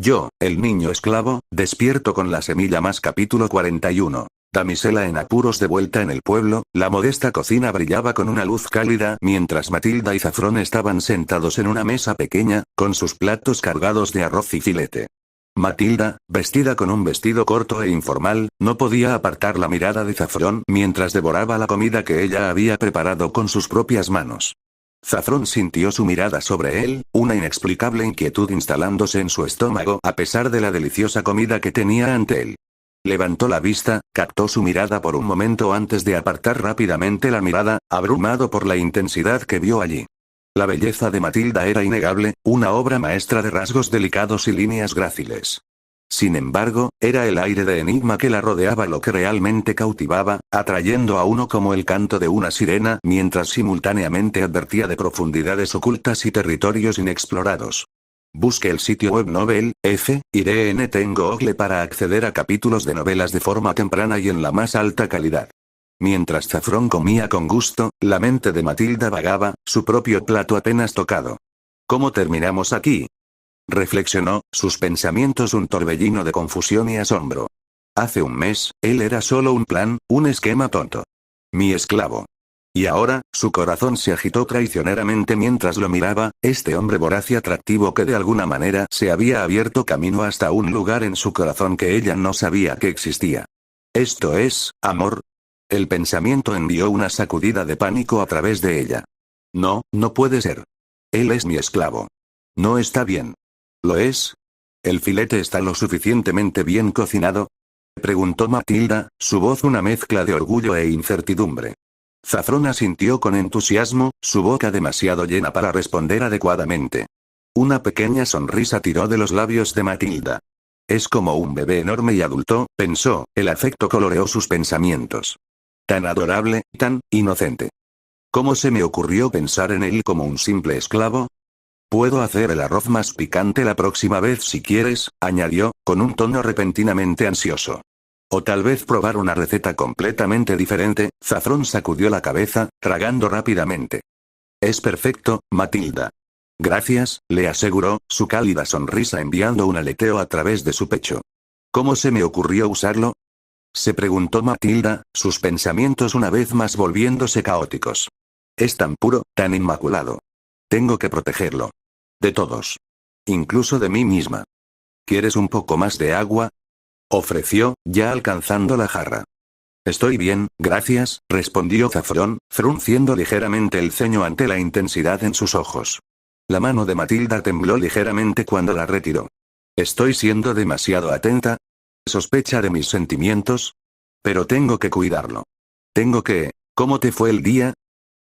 Yo, el niño esclavo, despierto con la semilla más capítulo 41. Damisela en apuros de vuelta en el pueblo, la modesta cocina brillaba con una luz cálida mientras Matilda y Zafrón estaban sentados en una mesa pequeña, con sus platos cargados de arroz y filete. Matilda, vestida con un vestido corto e informal, no podía apartar la mirada de Zafrón mientras devoraba la comida que ella había preparado con sus propias manos. Zafrón sintió su mirada sobre él, una inexplicable inquietud instalándose en su estómago a pesar de la deliciosa comida que tenía ante él. Levantó la vista, captó su mirada por un momento antes de apartar rápidamente la mirada, abrumado por la intensidad que vio allí. La belleza de Matilda era innegable, una obra maestra de rasgos delicados y líneas gráciles. Sin embargo, era el aire de enigma que la rodeaba lo que realmente cautivaba, atrayendo a uno como el canto de una sirena mientras simultáneamente advertía de profundidades ocultas y territorios inexplorados. Busque el sitio web Novel, F, IDNT en Google para acceder a capítulos de novelas de forma temprana y en la más alta calidad. Mientras Zafrón comía con gusto, la mente de Matilda vagaba, su propio plato apenas tocado. ¿Cómo terminamos aquí?, reflexionó, sus pensamientos un torbellino de confusión y asombro. Hace un mes, él era solo un plan, un esquema tonto. Mi esclavo. Y ahora, su corazón se agitó traicioneramente mientras lo miraba, este hombre voraz y atractivo que de alguna manera se había abierto camino hasta un lugar en su corazón que ella no sabía que existía. Esto es, amor. El pensamiento envió una sacudida de pánico a través de ella. No, no puede ser. Él es mi esclavo. No está bien. ¿Lo es? ¿El filete está lo suficientemente bien cocinado?, preguntó Matilda, su voz una mezcla de orgullo e incertidumbre. Zafrón asintió con entusiasmo, su boca demasiado llena para responder adecuadamente. Una pequeña sonrisa tiró de los labios de Matilda. Es como un bebé enorme y adulto, pensó, el afecto coloreó sus pensamientos. Tan adorable, tan inocente. ¿Cómo se me ocurrió pensar en él como un simple esclavo? Puedo hacer el arroz más picante la próxima vez si quieres, añadió, con un tono repentinamente ansioso. O tal vez probar una receta completamente diferente. Zafrón sacudió la cabeza, tragando rápidamente. Es perfecto, Matilda. Gracias, le aseguró, su cálida sonrisa enviando un aleteo a través de su pecho. ¿Cómo se me ocurrió usarlo?, se preguntó Matilda, sus pensamientos una vez más volviéndose caóticos. Es tan puro, tan inmaculado. Tengo que protegerlo. De todos. Incluso de mí misma. ¿Quieres un poco más de agua?, ofreció, ya alcanzando la jarra. Estoy bien, gracias, respondió Zafrón, frunciendo ligeramente el ceño ante la intensidad en sus ojos. La mano de Matilda tembló ligeramente cuando la retiró. ¿Estoy siendo demasiado atenta? ¿Sospecha de mis sentimientos? Pero tengo que cuidarlo. Tengo que... ¿Cómo te fue el día?,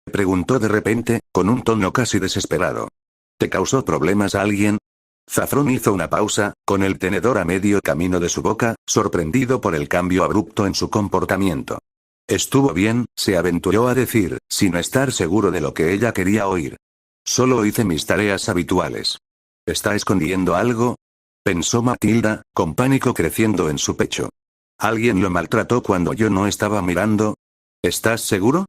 preguntó de repente, con un tono casi desesperado. ¿Te causó problemas a alguien? Zafrón hizo una pausa, con el tenedor a medio camino de su boca, sorprendido por el cambio abrupto en su comportamiento. Estuvo bien, se aventuró a decir, sin estar seguro de lo que ella quería oír. Solo hice mis tareas habituales. ¿Está escondiendo algo?, pensó Matilda, con pánico creciendo en su pecho. ¿Alguien lo maltrató cuando yo no estaba mirando? ¿Estás seguro?,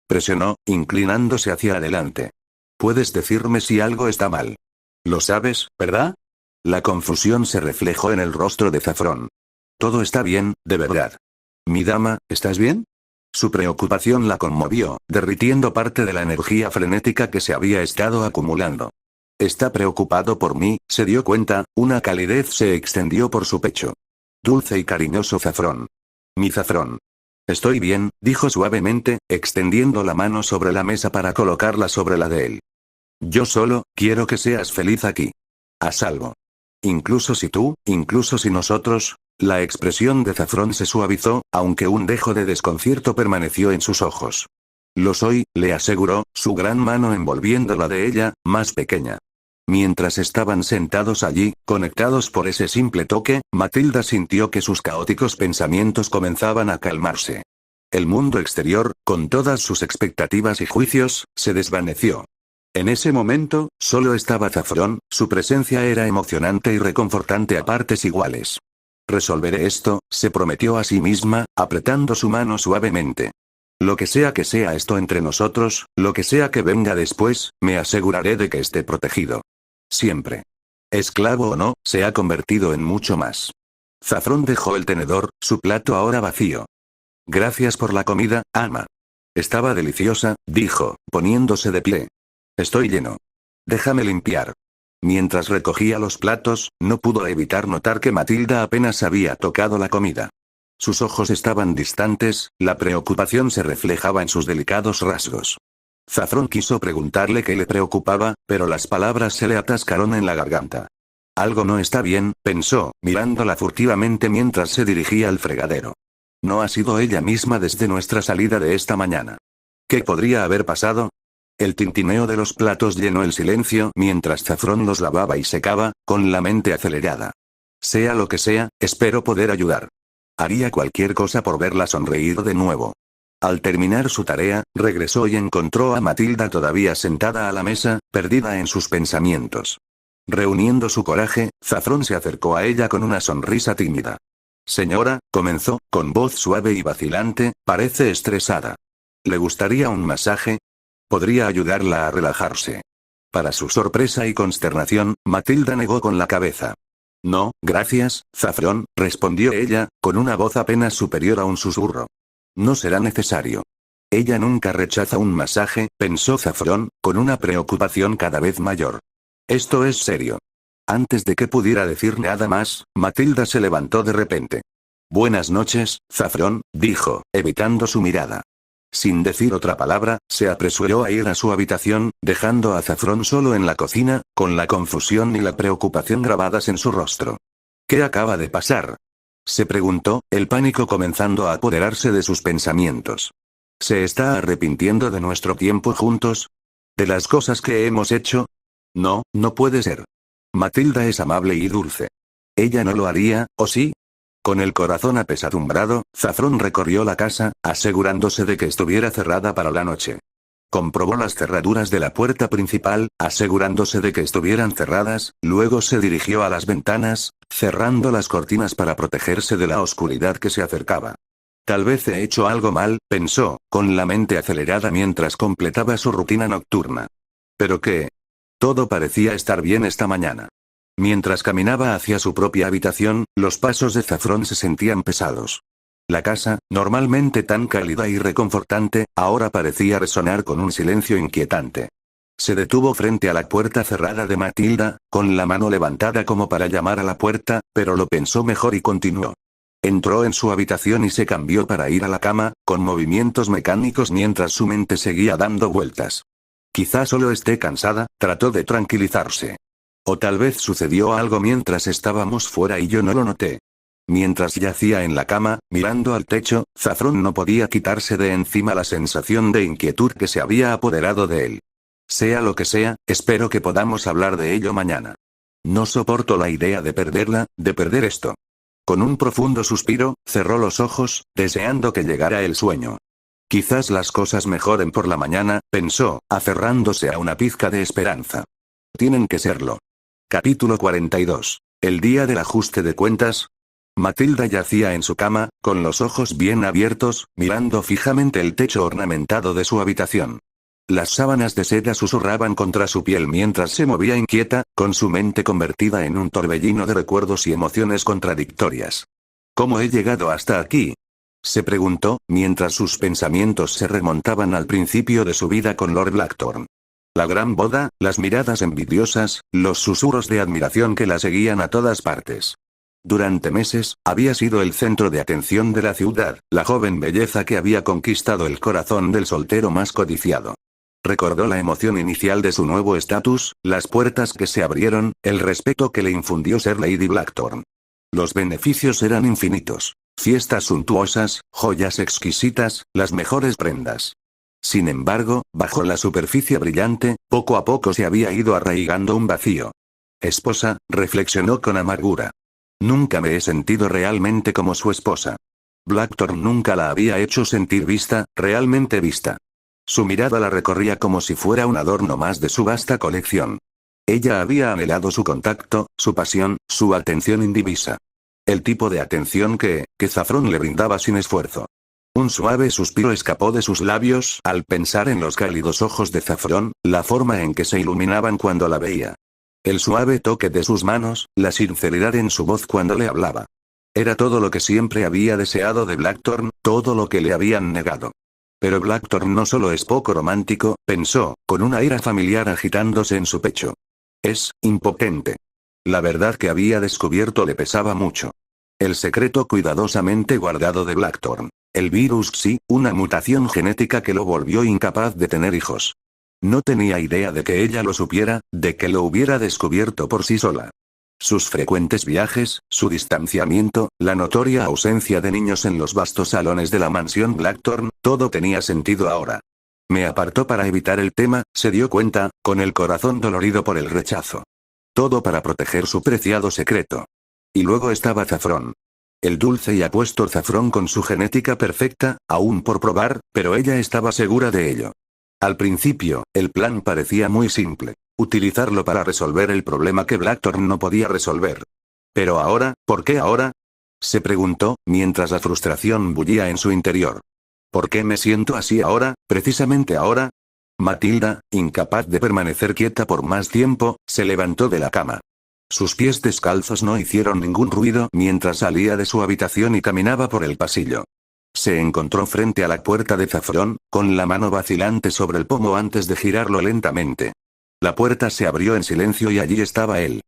presionó, inclinándose hacia adelante. Puedes decirme si algo está mal. Lo sabes, ¿verdad? La confusión se reflejó en el rostro de Zafrón. Todo está bien, de verdad. Mi dama, ¿estás bien? Su preocupación la conmovió, derritiendo parte de la energía frenética que se había estado acumulando. Está preocupado por mí, se dio cuenta, una calidez se extendió por su pecho. Dulce y cariñoso Zafrón. Mi Zafrón. Estoy bien, dijo suavemente, extendiendo la mano sobre la mesa para colocarla sobre la de él. Yo solo, quiero que seas feliz aquí. A salvo. Incluso si nosotros... La expresión de Zafrón se suavizó, aunque un dejo de desconcierto permaneció en sus ojos. Lo soy, le aseguró, su gran mano envolviendo la de ella, más pequeña. Mientras estaban sentados allí, conectados por ese simple toque, Matilda sintió que sus caóticos pensamientos comenzaban a calmarse. El mundo exterior, con todas sus expectativas y juicios, se desvaneció. En ese momento, solo estaba Zafrón, su presencia era emocionante y reconfortante a partes iguales. Resolveré esto, se prometió a sí misma, apretando su mano suavemente. Lo que sea esto entre nosotros, lo que sea que venga después, me aseguraré de que esté protegido. Siempre. Esclavo o no, se ha convertido en mucho más. Zafrón dejó el tenedor, su plato ahora vacío. Gracias por la comida, ama. Estaba deliciosa, dijo, poniéndose de pie. Estoy lleno. Déjame limpiar. Mientras recogía los platos, no pudo evitar notar que Matilda apenas había tocado la comida. Sus ojos estaban distantes, la preocupación se reflejaba en sus delicados rasgos. Zafrón quiso preguntarle qué le preocupaba, pero las palabras se le atascaron en la garganta. Algo no está bien, pensó, mirándola furtivamente mientras se dirigía al fregadero. No ha sido ella misma desde nuestra salida de esta mañana. ¿Qué podría haber pasado? El tintineo de los platos llenó el silencio mientras Zafrón los lavaba y secaba, con la mente acelerada. Sea lo que sea, espero poder ayudar. Haría cualquier cosa por verla sonreír de nuevo. Al terminar su tarea, regresó y encontró a Matilda todavía sentada a la mesa, perdida en sus pensamientos. Reuniendo su coraje, Zafrón se acercó a ella con una sonrisa tímida. Señora, comenzó, con voz suave y vacilante, parece estresada. ¿Le gustaría un masaje? Podría ayudarla a relajarse. Para su sorpresa y consternación, Matilda negó con la cabeza. No, gracias, Zafrón, respondió ella, con una voz apenas superior a un susurro. No será necesario. Ella nunca rechaza un masaje, pensó Zafrón, con una preocupación cada vez mayor. Esto es serio. Antes de que pudiera decir nada más, Matilda se levantó de repente. Buenas noches, Zafrón, dijo, evitando su mirada. Sin decir otra palabra, se apresuró a ir a su habitación, dejando a Zafrón solo en la cocina, con la confusión y la preocupación grabadas en su rostro. ¿Qué acaba de pasar? Se preguntó, el pánico comenzando a apoderarse de sus pensamientos. ¿Se está arrepintiendo de nuestro tiempo juntos? ¿De las cosas que hemos hecho? No, no puede ser. Matilda es amable y dulce. ¿Ella no lo haría, o sí? Con el corazón apesadumbrado, Zafrón recorrió la casa, asegurándose de que estuviera cerrada para la noche. Comprobó las cerraduras de la puerta principal, asegurándose de que estuvieran cerradas, luego se dirigió a las ventanas, cerrando las cortinas para protegerse de la oscuridad que se acercaba. Tal vez he hecho algo mal, pensó, con la mente acelerada mientras completaba su rutina nocturna. ¿Pero qué? Todo parecía estar bien esta mañana. Mientras caminaba hacia su propia habitación, los pasos de Zafrón se sentían pesados. La casa, normalmente tan cálida y reconfortante, ahora parecía resonar con un silencio inquietante. Se detuvo frente a la puerta cerrada de Matilda, con la mano levantada como para llamar a la puerta, pero lo pensó mejor y continuó. Entró en su habitación y se cambió para ir a la cama, con movimientos mecánicos mientras su mente seguía dando vueltas. Quizá solo esté cansada, trató de tranquilizarse. O tal vez sucedió algo mientras estábamos fuera y yo no lo noté. Mientras yacía en la cama, mirando al techo, Zafrón no podía quitarse de encima la sensación de inquietud que se había apoderado de él. Sea lo que sea, espero que podamos hablar de ello mañana. No soporto la idea de perderla, de perder esto. Con un profundo suspiro, cerró los ojos, deseando que llegara el sueño. Quizás las cosas mejoren por la mañana, pensó, aferrándose a una pizca de esperanza. Tienen que serlo. Capítulo 42. El día del ajuste de cuentas. Matilda yacía en su cama, con los ojos bien abiertos, mirando fijamente el techo ornamentado de su habitación. Las sábanas de seda susurraban contra su piel mientras se movía inquieta, con su mente convertida en un torbellino de recuerdos y emociones contradictorias. ¿Cómo he llegado hasta aquí? Se preguntó, mientras sus pensamientos se remontaban al principio de su vida con Lord Blackthorne. La gran boda, las miradas envidiosas, los susurros de admiración que la seguían a todas partes. Durante meses, había sido el centro de atención de la ciudad, la joven belleza que había conquistado el corazón del soltero más codiciado. Recordó la emoción inicial de su nuevo estatus, las puertas que se abrieron, el respeto que le infundió ser Lady Blackthorne. Los beneficios eran infinitos. Fiestas suntuosas, joyas exquisitas, las mejores prendas. Sin embargo, bajo la superficie brillante, poco a poco se había ido arraigando un vacío. Esposa, reflexionó con amargura. Nunca me he sentido realmente como su esposa. Blackthorne nunca la había hecho sentir vista, realmente vista. Su mirada la recorría como si fuera un adorno más de su vasta colección. Ella había anhelado su contacto, su pasión, su atención indivisa. El tipo de atención que Zafrón le brindaba sin esfuerzo. Un suave suspiro escapó de sus labios al pensar en los cálidos ojos de Zafrón, la forma en que se iluminaban cuando la veía. El suave toque de sus manos, la sinceridad en su voz cuando le hablaba. Era todo lo que siempre había deseado de Blackthorn, todo lo que le habían negado. Pero Blackthorn no solo es poco romántico, pensó, con una ira familiar agitándose en su pecho. Es impotente. La verdad que había descubierto le pesaba mucho. El secreto cuidadosamente guardado de Blackthorn. El virus sí, una mutación genética que lo volvió incapaz de tener hijos. No tenía idea de que ella lo supiera, de que lo hubiera descubierto por sí sola. Sus frecuentes viajes, su distanciamiento, la notoria ausencia de niños en los vastos salones de la mansión Blackthorn, todo tenía sentido ahora. Me apartó para evitar el tema, se dio cuenta, con el corazón dolorido por el rechazo. Todo para proteger su preciado secreto. Y luego estaba Zafrón. El dulce y apuesto Zafrón con su genética perfecta, aún por probar, pero ella estaba segura de ello. Al principio, el plan parecía muy simple. Utilizarlo para resolver el problema que Blackthorn no podía resolver. Pero ahora, ¿por qué ahora? Se preguntó, mientras la frustración bullía en su interior. ¿Por qué me siento así ahora, precisamente ahora? Matilda, incapaz de permanecer quieta por más tiempo, se levantó de la cama. Sus pies descalzos no hicieron ningún ruido mientras salía de su habitación y caminaba por el pasillo. Se encontró frente a la puerta de Zafrón, con la mano vacilante sobre el pomo antes de girarlo lentamente. La puerta se abrió en silencio y allí estaba él.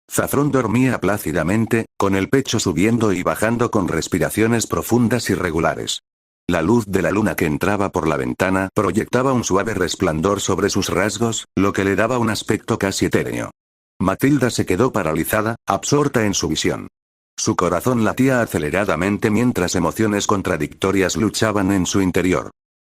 Zafrón dormía plácidamente, con el pecho subiendo y bajando con respiraciones profundas y regulares. La luz de la luna que entraba por la ventana proyectaba un suave resplandor sobre sus rasgos, lo que le daba un aspecto casi etéreo. Matilda se quedó paralizada, absorta en su visión. Su corazón latía aceleradamente mientras emociones contradictorias luchaban en su interior.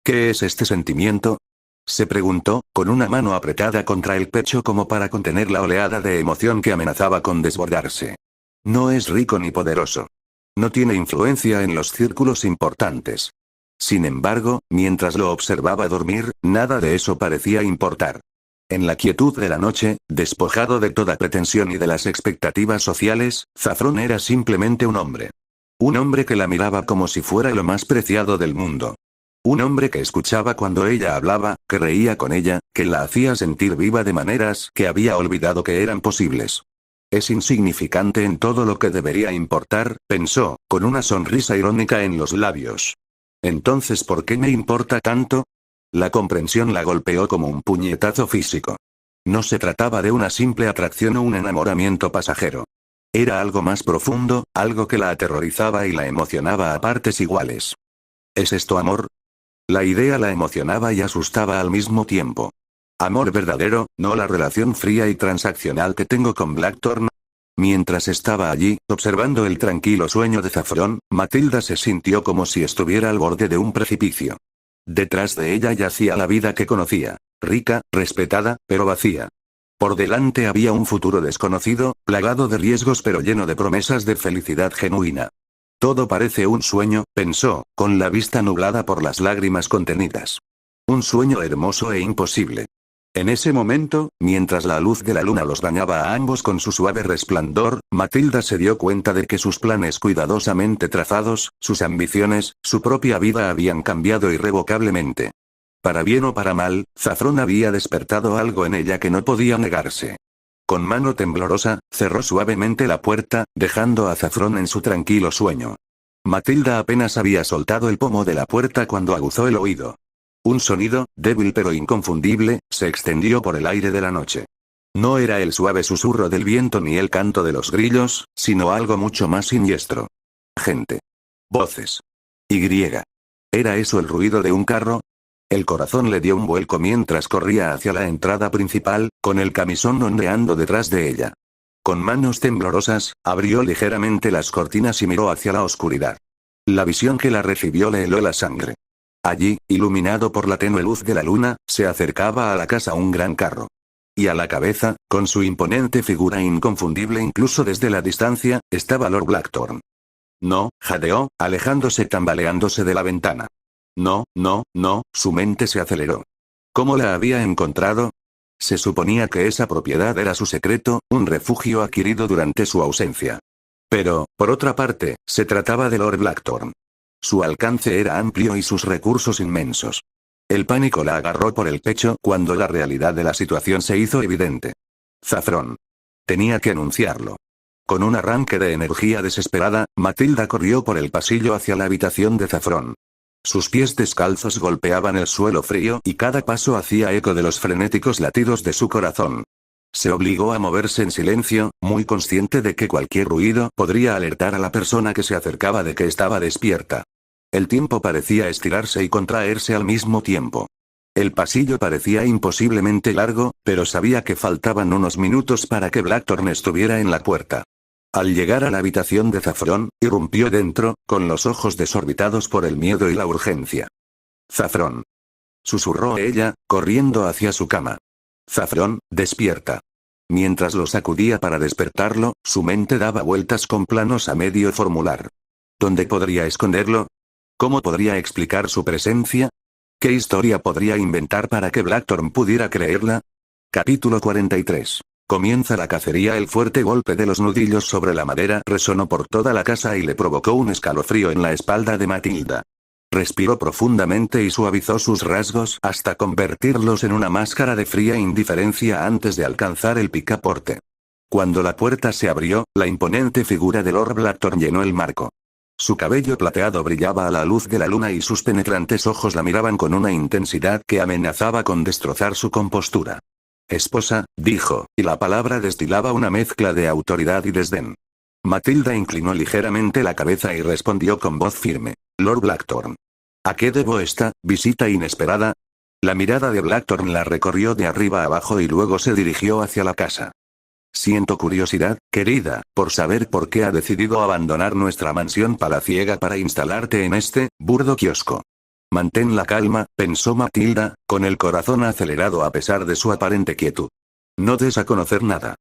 ¿Qué es este sentimiento? Se preguntó, con una mano apretada contra el pecho como para contener la oleada de emoción que amenazaba con desbordarse. No es rico ni poderoso. No tiene influencia en los círculos importantes. Sin embargo, mientras lo observaba dormir, nada de eso parecía importar. En la quietud de la noche, despojado de toda pretensión y de las expectativas sociales, Zafrón era simplemente un hombre. Un hombre que la miraba como si fuera lo más preciado del mundo. Un hombre que escuchaba cuando ella hablaba, que reía con ella, que la hacía sentir viva de maneras que había olvidado que eran posibles. Es insignificante en todo lo que debería importar, pensó, con una sonrisa irónica en los labios. Entonces, ¿por qué me importa tanto? La comprensión la golpeó como un puñetazo físico. No se trataba de una simple atracción o un enamoramiento pasajero. Era algo más profundo, algo que la aterrorizaba y la emocionaba a partes iguales. ¿Es esto amor? La idea la emocionaba y asustaba al mismo tiempo. Amor verdadero, no la relación fría y transaccional que tengo con Blackthorn. Mientras estaba allí, observando el tranquilo sueño de Zafrón, Matilda se sintió como si estuviera al borde de un precipicio. Detrás de ella yacía la vida que conocía, rica, respetada, pero vacía. Por delante había un futuro desconocido, plagado de riesgos pero lleno de promesas de felicidad genuina. Todo parece un sueño, pensó, con la vista nublada por las lágrimas contenidas. Un sueño hermoso e imposible. En ese momento, mientras la luz de la luna los bañaba a ambos con su suave resplandor, Matilda se dio cuenta de que sus planes cuidadosamente trazados, sus ambiciones, su propia vida habían cambiado irrevocablemente. Para bien o para mal, Zafrón había despertado algo en ella que no podía negarse. Con mano temblorosa, cerró suavemente la puerta, dejando a Zafrón en su tranquilo sueño. Matilda apenas había soltado el pomo de la puerta cuando aguzó el oído. Un sonido, débil pero inconfundible, se extendió por el aire de la noche. No era el suave susurro del viento ni el canto de los grillos, sino algo mucho más siniestro. Gente. Voces. Y. ¿Era eso el ruido de un carro? El corazón le dio un vuelco mientras corría hacia la entrada principal, con el camisón ondeando detrás de ella. Con manos temblorosas, abrió ligeramente las cortinas y miró hacia la oscuridad. La visión que la recibió le heló la sangre. Allí, iluminado por la tenue luz de la luna, se acercaba a la casa un gran carro. Y a la cabeza, con su imponente figura inconfundible incluso desde la distancia, estaba Lord Blackthorn. No, jadeó, alejándose tambaleándose de la ventana. No, su mente se aceleró. ¿Cómo la había encontrado? Se suponía que esa propiedad era su secreto, un refugio adquirido durante su ausencia. Pero, por otra parte, se trataba de Lord Blackthorn. Su alcance era amplio y sus recursos inmensos. El pánico la agarró por el pecho cuando la realidad de la situación se hizo evidente. Zafrón. Tenía que anunciarlo. Con un arranque de energía desesperada, Matilda corrió por el pasillo hacia la habitación de Zafrón. Sus pies descalzos golpeaban el suelo frío y cada paso hacía eco de los frenéticos latidos de su corazón. Se obligó a moverse en silencio, muy consciente de que cualquier ruido podría alertar a la persona que se acercaba de que estaba despierta. El tiempo parecía estirarse y contraerse al mismo tiempo. El pasillo parecía imposiblemente largo, pero sabía que faltaban unos minutos para que Blackthorn estuviera en la puerta. Al llegar a la habitación de Zafrón, irrumpió dentro, con los ojos desorbitados por el miedo y la urgencia. «Zafrón», susurró ella, corriendo hacia su cama. «Zafrón, despierta». Mientras lo sacudía para despertarlo, su mente daba vueltas con planos a medio formular. ¿Dónde podría esconderlo? ¿Cómo podría explicar su presencia? ¿Qué historia podría inventar para que Blackthorn pudiera creerla? Capítulo 43. Comienza la cacería. El fuerte golpe de los nudillos sobre la madera resonó por toda la casa y le provocó un escalofrío en la espalda de Matilda. Respiró profundamente y suavizó sus rasgos hasta convertirlos en una máscara de fría indiferencia antes de alcanzar el picaporte. Cuando la puerta se abrió, la imponente figura de Lord Blackthorn llenó el marco. Su cabello plateado brillaba a la luz de la luna y sus penetrantes ojos la miraban con una intensidad que amenazaba con destrozar su compostura. «Esposa», dijo, y la palabra destilaba una mezcla de autoridad y desdén. Matilda inclinó ligeramente la cabeza y respondió con voz firme: «Lord Blackthorn. ¿A qué debo esta visita inesperada?» La mirada de Blackthorn la recorrió de arriba a abajo y luego se dirigió hacia la casa. «Siento curiosidad, querida, por saber por qué ha decidido abandonar nuestra mansión palaciega para instalarte en este burdo kiosco». «Mantén la calma», pensó Matilda, con el corazón acelerado a pesar de su aparente quietud. «No des a conocer nada».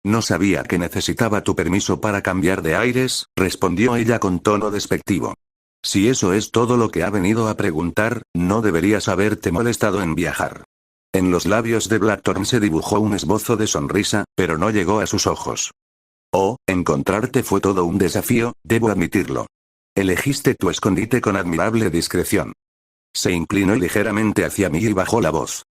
«No sabía que necesitaba tu permiso para cambiar de aires», respondió ella con tono despectivo. «Si eso es todo lo que ha venido a preguntar, no deberías haberte molestado en viajar». En los labios de Blackthorn se dibujó un esbozo de sonrisa, pero no llegó a sus ojos. «Oh, encontrarte fue todo un desafío, debo admitirlo. Elegiste tu escondite con admirable discreción». Se inclinó ligeramente hacia mí y bajó la voz.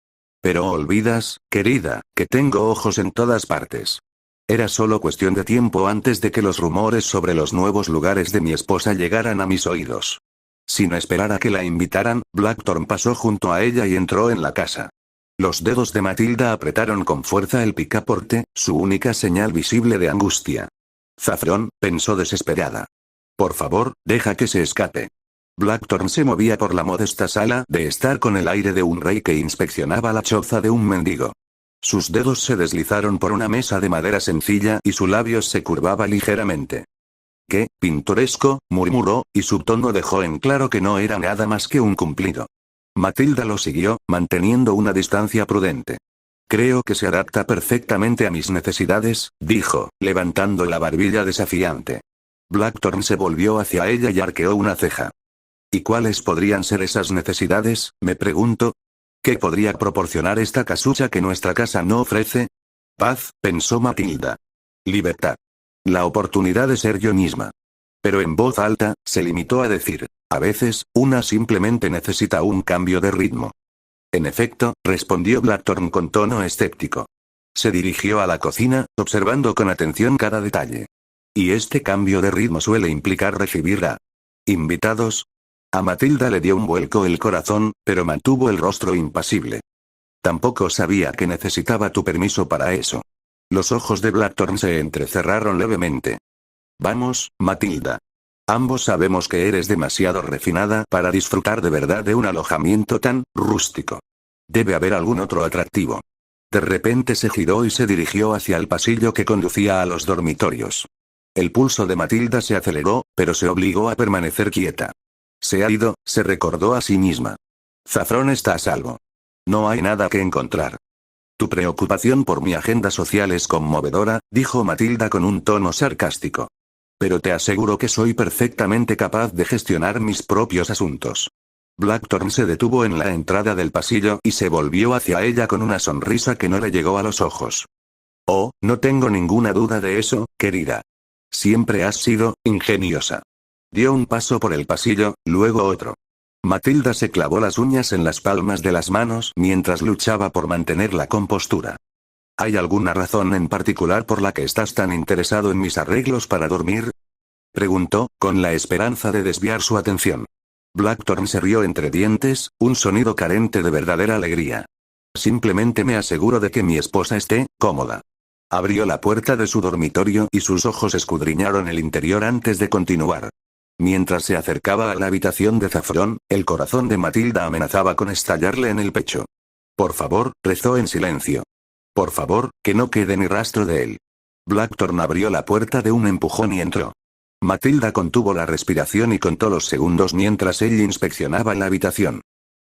«Pero olvidas, querida, que tengo ojos en todas partes. Era solo cuestión de tiempo antes de que los rumores sobre los nuevos lugares de mi esposa llegaran a mis oídos». Sin esperar a que la invitaran, Blackthorn pasó junto a ella y entró en la casa. Los dedos de Matilda apretaron con fuerza el picaporte, su única señal visible de angustia. «Zafrón», pensó desesperada. «Por favor, deja que se escape». Blackthorn se movía por la modesta sala de estar con el aire de un rey que inspeccionaba la choza de un mendigo. Sus dedos se deslizaron por una mesa de madera sencilla y su labio se curvaba ligeramente. «¡Qué pintoresco!», murmuró, y su tono dejó en claro que no era nada más que un cumplido. Matilda lo siguió, manteniendo una distancia prudente. «Creo que se adapta perfectamente a mis necesidades», dijo, levantando la barbilla desafiante. Blackthorn se volvió hacia ella y arqueó una ceja. «¿Y cuáles podrían ser esas necesidades?», me preguntó. «¿Qué podría proporcionar esta casucha que nuestra casa no ofrece?» «Paz», pensó Matilda. «Libertad. La oportunidad de ser yo misma». Pero en voz alta, se limitó a decir: «A veces, una simplemente necesita un cambio de ritmo». «En efecto», respondió Blackthorn con tono escéptico. Se dirigió a la cocina, observando con atención cada detalle. «¿Y este cambio de ritmo suele implicar recibir a invitados?» A Matilda le dio un vuelco el corazón, pero mantuvo el rostro impasible. «Tampoco sabía que necesitaba tu permiso para eso». Los ojos de Blackthorn se entrecerraron levemente. «Vamos, Matilda. Ambos sabemos que eres demasiado refinada para disfrutar de verdad de un alojamiento tan rústico. Debe haber algún otro atractivo». De repente se giró y se dirigió hacia el pasillo que conducía a los dormitorios. El pulso de Matilda se aceleró, pero se obligó a permanecer quieta. «Se ha ido», se recordó a sí misma. «Zafrón está a salvo. No hay nada que encontrar». «Tu preocupación por mi agenda social es conmovedora», dijo Matilda con un tono sarcástico. «Pero te aseguro que soy perfectamente capaz de gestionar mis propios asuntos». Blackthorn se detuvo en la entrada del pasillo y se volvió hacia ella con una sonrisa que no le llegó a los ojos. «Oh, no tengo ninguna duda de eso, querida. Siempre has sido ingeniosa». Dio un paso por el pasillo, luego otro. Matilda se clavó las uñas en las palmas de las manos mientras luchaba por mantener la compostura. ¿Hay alguna razón en particular por la que estás tan interesado en mis arreglos para dormir? Preguntó, con la esperanza de desviar su atención. Blackthorn se rió entre dientes, un sonido carente de verdadera alegría. Simplemente me aseguro de que mi esposa esté cómoda. Abrió la puerta de su dormitorio y sus ojos escudriñaron el interior antes de continuar. Mientras se acercaba a la habitación de Zafrón, el corazón de Matilda amenazaba con estallarle en el pecho. Por favor, rezó en silencio. Por favor, que no quede ni rastro de él. Blackthorn abrió la puerta de un empujón y entró. Matilda contuvo la respiración y contó los segundos mientras él inspeccionaba la habitación.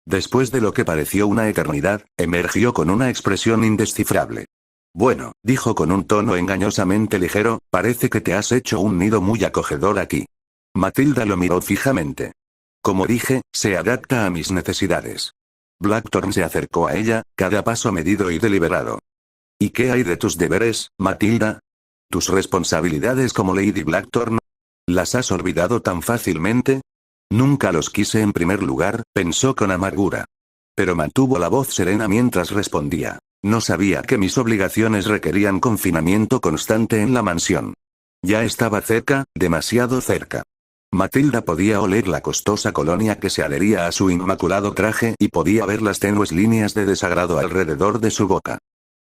Después de lo que pareció una eternidad, emergió con una expresión indescifrable. Bueno, dijo con un tono engañosamente ligero, parece que te has hecho un nido muy acogedor aquí. Matilda lo miró fijamente. Como dije, se adapta a mis necesidades. Blackthorn se acercó a ella, cada paso medido y deliberado. ¿Y qué hay de tus deberes, Matilda? ¿Tus responsabilidades como Lady Blackthorn? ¿Las has olvidado tan fácilmente? Nunca los quise en primer lugar, pensó con amargura. Pero mantuvo la voz serena mientras respondía. No sabía que mis obligaciones requerían confinamiento constante en la mansión. Ya estaba cerca, demasiado cerca. Matilda podía oler la costosa colonia que se adhería a su inmaculado traje y podía ver las tenues líneas de desagrado alrededor de su boca.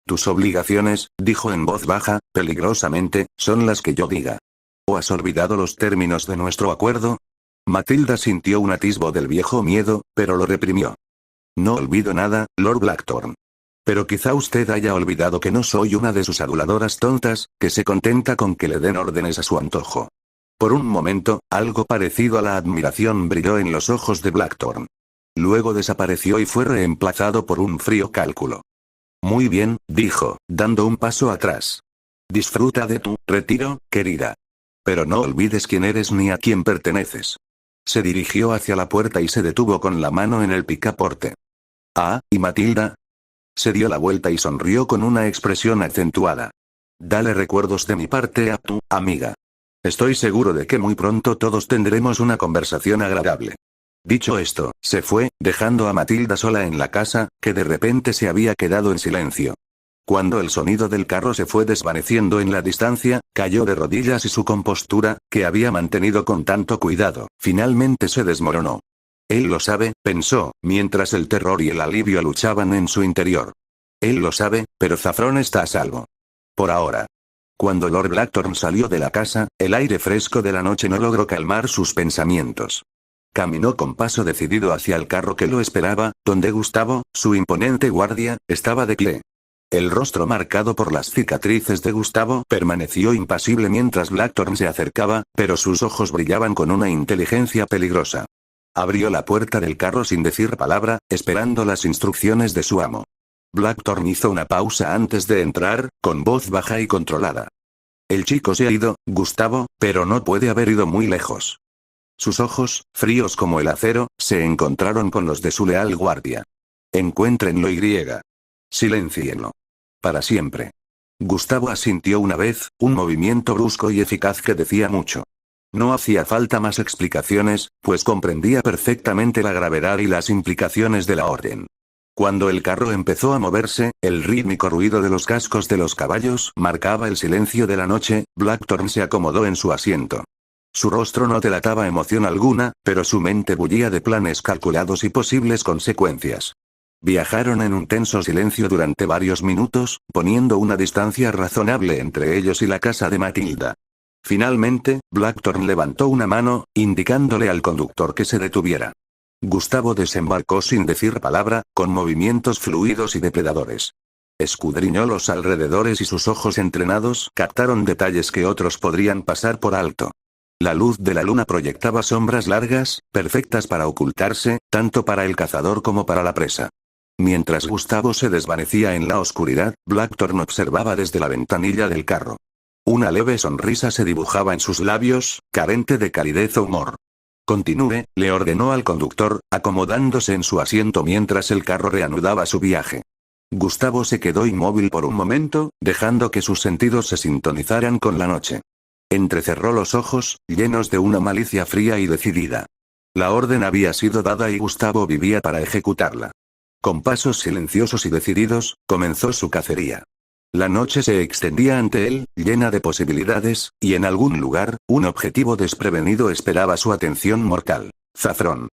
Tus obligaciones, dijo en voz baja, peligrosamente, son las que yo diga. ¿O has olvidado los términos de nuestro acuerdo? Matilda sintió un atisbo del viejo miedo, pero lo reprimió. No olvido nada, Lord Blackthorn. Pero quizá usted haya olvidado que no soy una de sus aduladoras tontas, que se contenta con que le den órdenes a su antojo. Por un momento, algo parecido a la admiración brilló en los ojos de Blackthorn. Luego desapareció y fue reemplazado por un frío cálculo. Muy bien, dijo, dando un paso atrás. Disfruta de tu retiro, querida. Pero no olvides quién eres ni a quién perteneces. Se dirigió hacia la puerta y se detuvo con la mano en el picaporte. Ah, ¿y Matilda? Se dio la vuelta y sonrió con una expresión acentuada. Dale recuerdos de mi parte a tu amiga. Estoy seguro de que muy pronto todos tendremos una conversación agradable. Dicho esto, se fue, dejando a Matilda sola en la casa, que de repente se había quedado en silencio. Cuando el sonido del carro se fue desvaneciendo en la distancia, cayó de rodillas y su compostura, que había mantenido con tanto cuidado, finalmente se desmoronó. Él lo sabe, pensó, mientras el terror y el alivio luchaban en su interior. Él lo sabe, pero Zafrón está a salvo. Por ahora. Cuando Lord Blackthorn salió de la casa, el aire fresco de la noche no logró calmar sus pensamientos. Caminó con paso decidido hacia el carro que lo esperaba, donde Gustavo, su imponente guardia, estaba de pie. El rostro marcado por las cicatrices de Gustavo permaneció impasible mientras Blackthorn se acercaba, pero sus ojos brillaban con una inteligencia peligrosa. Abrió la puerta del carro sin decir palabra, esperando las instrucciones de su amo. Blackthorn hizo una pausa antes de entrar, con voz baja y controlada. El chico se ha ido, Gustavo, pero no puede haber ido muy lejos. Sus ojos, fríos como el acero, se encontraron con los de su leal guardia. Encuéntrenlo y. Siléncienlo. Para siempre. Gustavo asintió una vez, un movimiento brusco y eficaz que decía mucho. No hacía falta más explicaciones, pues comprendía perfectamente la gravedad y las implicaciones de la orden. Cuando el carro empezó a moverse, el rítmico ruido de los cascos de los caballos marcaba el silencio de la noche. Blackthorn se acomodó en su asiento. Su rostro no delataba emoción alguna, pero su mente bullía de planes calculados y posibles consecuencias. Viajaron en un tenso silencio durante varios minutos, poniendo una distancia razonable entre ellos y la casa de Matilda. Finalmente, Blackthorn levantó una mano, indicándole al conductor que se detuviera. Gustavo desembarcó sin decir palabra, con movimientos fluidos y depredadores. Escudriñó los alrededores y sus ojos entrenados captaron detalles que otros podrían pasar por alto. La luz de la luna proyectaba sombras largas, perfectas para ocultarse, tanto para el cazador como para la presa. Mientras Gustavo se desvanecía en la oscuridad, Blackthorn observaba desde la ventanilla del carro. Una leve sonrisa se dibujaba en sus labios, carente de calidez o humor. Continúe, le ordenó al conductor, acomodándose en su asiento mientras el carro reanudaba su viaje. Gustavo se quedó inmóvil por un momento, dejando que sus sentidos se sintonizaran con la noche. Entrecerró los ojos, llenos de una malicia fría y decidida. La orden había sido dada y Gustavo vivía para ejecutarla. Con pasos silenciosos y decididos, comenzó su cacería. La noche se extendía ante él, llena de posibilidades, y en algún lugar, un objetivo desprevenido esperaba su atención mortal. Zafrón.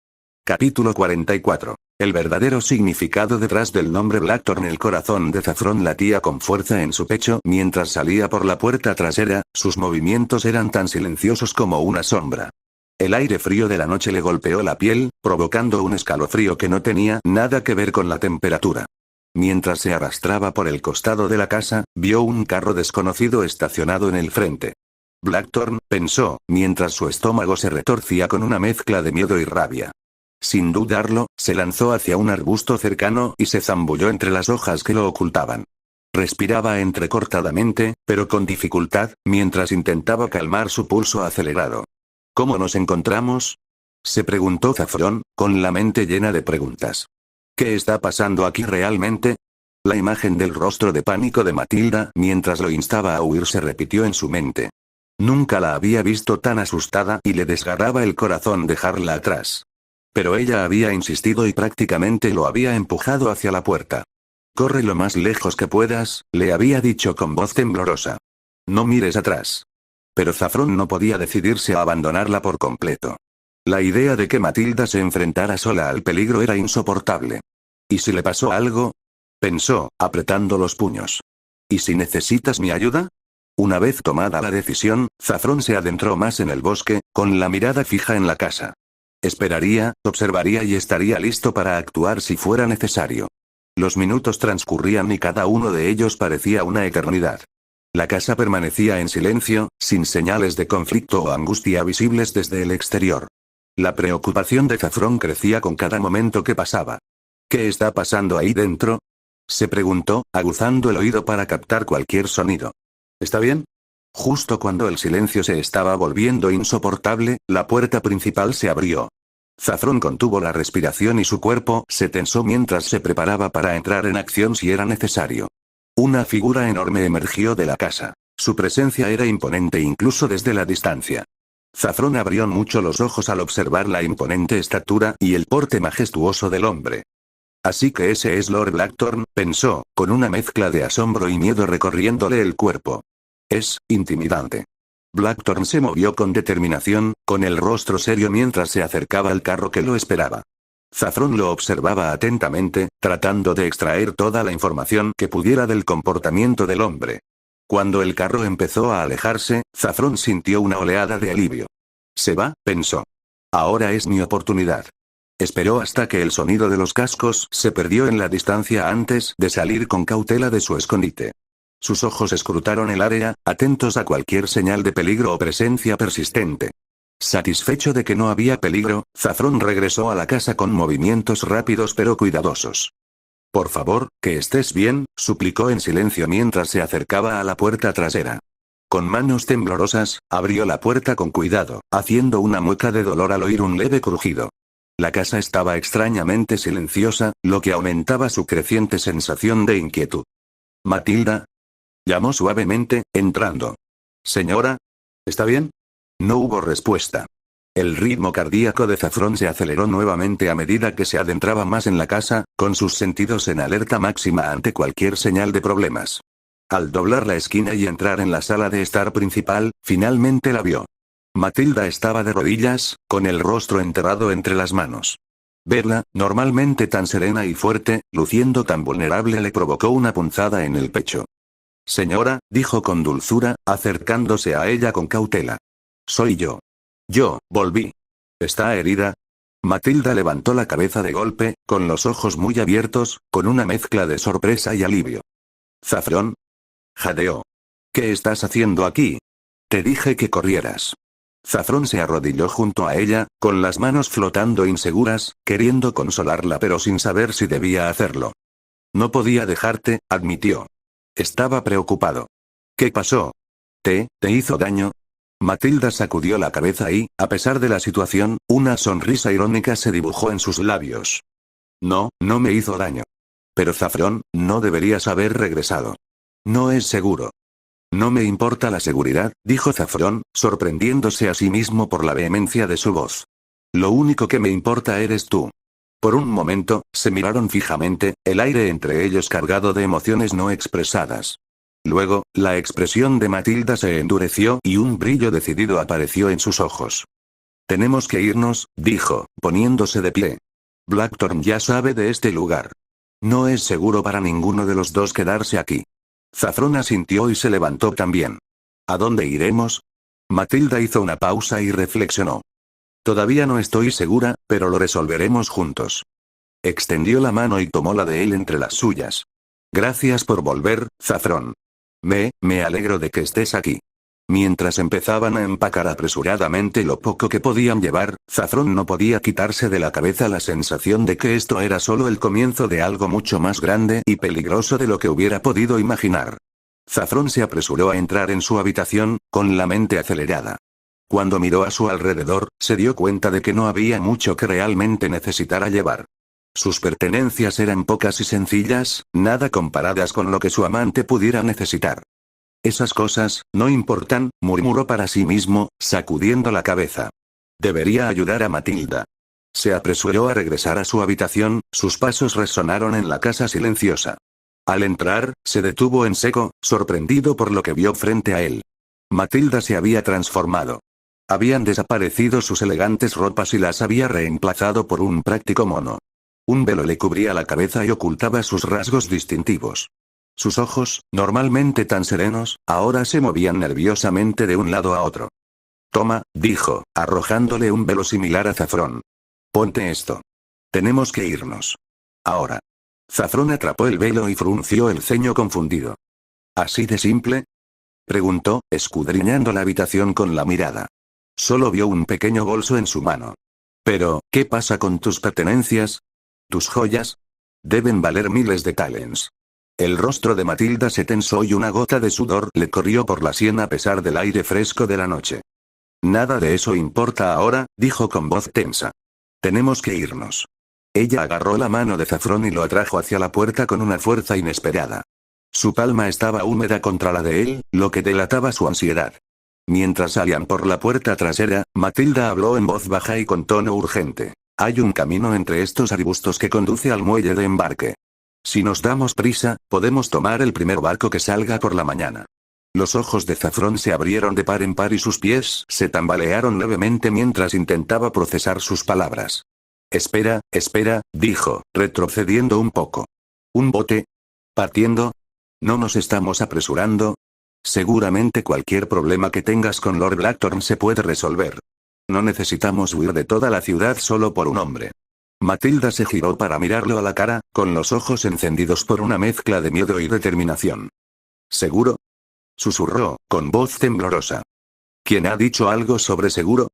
Capítulo 44. El verdadero significado detrás del nombre Blackthorn. El corazón de Zafrón latía con fuerza en su pecho mientras salía por la puerta trasera, sus movimientos eran tan silenciosos como una sombra. El aire frío de la noche le golpeó la piel, provocando un escalofrío que no tenía nada que ver con la temperatura. Mientras se arrastraba por el costado de la casa, vio un carro desconocido estacionado en el frente. Blackthorn, pensó, mientras su estómago se retorcía con una mezcla de miedo y rabia. Sin dudarlo, se lanzó hacia un arbusto cercano y se zambulló entre las hojas que lo ocultaban. Respiraba entrecortadamente, pero con dificultad, mientras intentaba calmar su pulso acelerado. ¿Cómo nos encontramos?, se preguntó Zafrón, con la mente llena de preguntas. ¿Qué está pasando aquí realmente? La imagen del rostro de pánico de Matilda mientras lo instaba a huir se repitió en su mente. Nunca la había visto tan asustada y le desgarraba el corazón dejarla atrás. Pero ella había insistido y prácticamente lo había empujado hacia la puerta. «Corre lo más lejos que puedas», le había dicho con voz temblorosa. «No mires atrás». Pero Zafrón no podía decidirse a abandonarla por completo. La idea de que Matilda se enfrentara sola al peligro era insoportable. ¿Y si le pasó algo?, pensó, apretando los puños. ¿Y si necesitas mi ayuda? Una vez tomada la decisión, Zafrón se adentró más en el bosque, con la mirada fija en la casa. Esperaría, observaría y estaría listo para actuar si fuera necesario. Los minutos transcurrían y cada uno de ellos parecía una eternidad. La casa permanecía en silencio, sin señales de conflicto o angustia visibles desde el exterior. La preocupación de Zafrón crecía con cada momento que pasaba. ¿Qué está pasando ahí dentro?, se preguntó, aguzando el oído para captar cualquier sonido. ¿Está bien? Justo cuando el silencio se estaba volviendo insoportable, la puerta principal se abrió. Zafrón contuvo la respiración y su cuerpo se tensó mientras se preparaba para entrar en acción si era necesario. Una figura enorme emergió de la casa. Su presencia era imponente incluso desde la distancia. Zafrón abrió mucho los ojos al observar la imponente estatura y el porte majestuoso del hombre. Así que ese es Lord Blackthorn, pensó, con una mezcla de asombro y miedo recorriéndole el cuerpo. Es intimidante. Blackthorn se movió con determinación, con el rostro serio mientras se acercaba al carro que lo esperaba. Zafrón lo observaba atentamente, tratando de extraer toda la información que pudiera del comportamiento del hombre. Cuando el carro empezó a alejarse, Zafrón sintió una oleada de alivio. Se va, pensó. Ahora es mi oportunidad. Esperó hasta que el sonido de los cascos se perdió en la distancia antes de salir con cautela de su escondite. Sus ojos escrutaron el área, atentos a cualquier señal de peligro o presencia persistente. Satisfecho de que no había peligro, Zafrón regresó a la casa con movimientos rápidos pero cuidadosos. «Por favor, que estés bien», suplicó en silencio mientras se acercaba a la puerta trasera. Con manos temblorosas, abrió la puerta con cuidado, haciendo una mueca de dolor al oír un leve crujido. La casa estaba extrañamente silenciosa, lo que aumentaba su creciente sensación de inquietud. «Matilda», llamó suavemente, entrando. «Señora, ¿está bien?». No hubo respuesta. El ritmo cardíaco de Zafrón se aceleró nuevamente a medida que se adentraba más en la casa, con sus sentidos en alerta máxima ante cualquier señal de problemas. Al doblar la esquina y entrar en la sala de estar principal, finalmente la vio. Matilda estaba de rodillas, con el rostro enterrado entre las manos. Verla, normalmente tan serena y fuerte, luciendo tan vulnerable le provocó una punzada en el pecho. «Señora», dijo con dulzura, acercándose a ella con cautela. «Soy yo. Yo, volví. ¿Está herida?». Matilda levantó la cabeza de golpe, con los ojos muy abiertos, con una mezcla de sorpresa y alivio. «Zafrón», jadeó. «¿Qué estás haciendo aquí? Te dije que corrieras». Zafrón se arrodilló junto a ella, con las manos flotando inseguras, queriendo consolarla pero sin saber si debía hacerlo. «No podía dejarte», admitió. Estaba preocupado. «¿Qué pasó? ¿Te hizo daño?». Matilda sacudió la cabeza y, a pesar de la situación, una sonrisa irónica se dibujó en sus labios. «No, no me hizo daño. Pero Zafrón, no deberías haber regresado. No es seguro». «No me importa la seguridad», dijo Zafrón, sorprendiéndose a sí mismo por la vehemencia de su voz. «Lo único que me importa eres tú». Por un momento, se miraron fijamente, el aire entre ellos cargado de emociones no expresadas. Luego, la expresión de Matilda se endureció y un brillo decidido apareció en sus ojos. Tenemos que irnos, dijo, poniéndose de pie. Blackthorn ya sabe de este lugar. No es seguro para ninguno de los dos quedarse aquí. Saffron asintió y se levantó también. ¿A dónde iremos? Matilda hizo una pausa y reflexionó. Todavía no estoy segura, pero lo resolveremos juntos. Extendió la mano y tomó la de él entre las suyas. Gracias por volver, Saffron. Me alegro de que estés aquí. Mientras empezaban a empacar apresuradamente lo poco que podían llevar, Saffron no podía quitarse de la cabeza la sensación de que esto era solo el comienzo de algo mucho más grande y peligroso de lo que hubiera podido imaginar. Saffron se apresuró a entrar en su habitación, con la mente acelerada. Cuando miró a su alrededor, se dio cuenta de que no había mucho que realmente necesitara llevar. Sus pertenencias eran pocas y sencillas, nada comparadas con lo que su amante pudiera necesitar. Esas cosas, no importan, murmuró para sí mismo, sacudiendo la cabeza. Debería ayudar a Matilda. Se apresuró a regresar a su habitación, sus pasos resonaron en la casa silenciosa. Al entrar, se detuvo en seco, sorprendido por lo que vio frente a él. Matilda se había transformado. Habían desaparecido sus elegantes ropas y las había reemplazado por un práctico mono. Un velo le cubría la cabeza y ocultaba sus rasgos distintivos. Sus ojos, normalmente tan serenos, ahora se movían nerviosamente de un lado a otro. Toma, dijo, arrojándole un velo similar a Saffron. Ponte esto. Tenemos que irnos. Ahora. Saffron atrapó el velo y frunció el ceño confundido. ¿Así de simple? Preguntó, escudriñando la habitación con la mirada. Solo vio un pequeño bolso en su mano. Pero, ¿qué pasa con tus pertenencias? ¿Tus joyas? Deben valer miles de talents. El rostro de Matilda se tensó y una gota de sudor le corrió por la sien a pesar del aire fresco de la noche. Nada de eso importa ahora, dijo con voz tensa. Tenemos que irnos. Ella agarró la mano de Saffron y lo atrajo hacia la puerta con una fuerza inesperada. Su palma estaba húmeda contra la de él, lo que delataba su ansiedad. Mientras salían por la puerta trasera, Matilda habló en voz baja y con tono urgente. Hay un camino entre estos arbustos que conduce al muelle de embarque. Si nos damos prisa, podemos tomar el primer barco que salga por la mañana. Los ojos de Saffron se abrieron de par en par y sus pies se tambalearon levemente mientras intentaba procesar sus palabras. Espera, dijo, retrocediendo un poco. ¿Un bote? ¿Partiendo? ¿No nos estamos apresurando? Seguramente cualquier problema que tengas con Lord Blackthorn se puede resolver. No necesitamos huir de toda la ciudad solo por un hombre. Matilda se giró para mirarlo a la cara, con los ojos encendidos por una mezcla de miedo y determinación. ¿Seguro? Susurró, con voz temblorosa. ¿Quién ha dicho algo sobre seguro?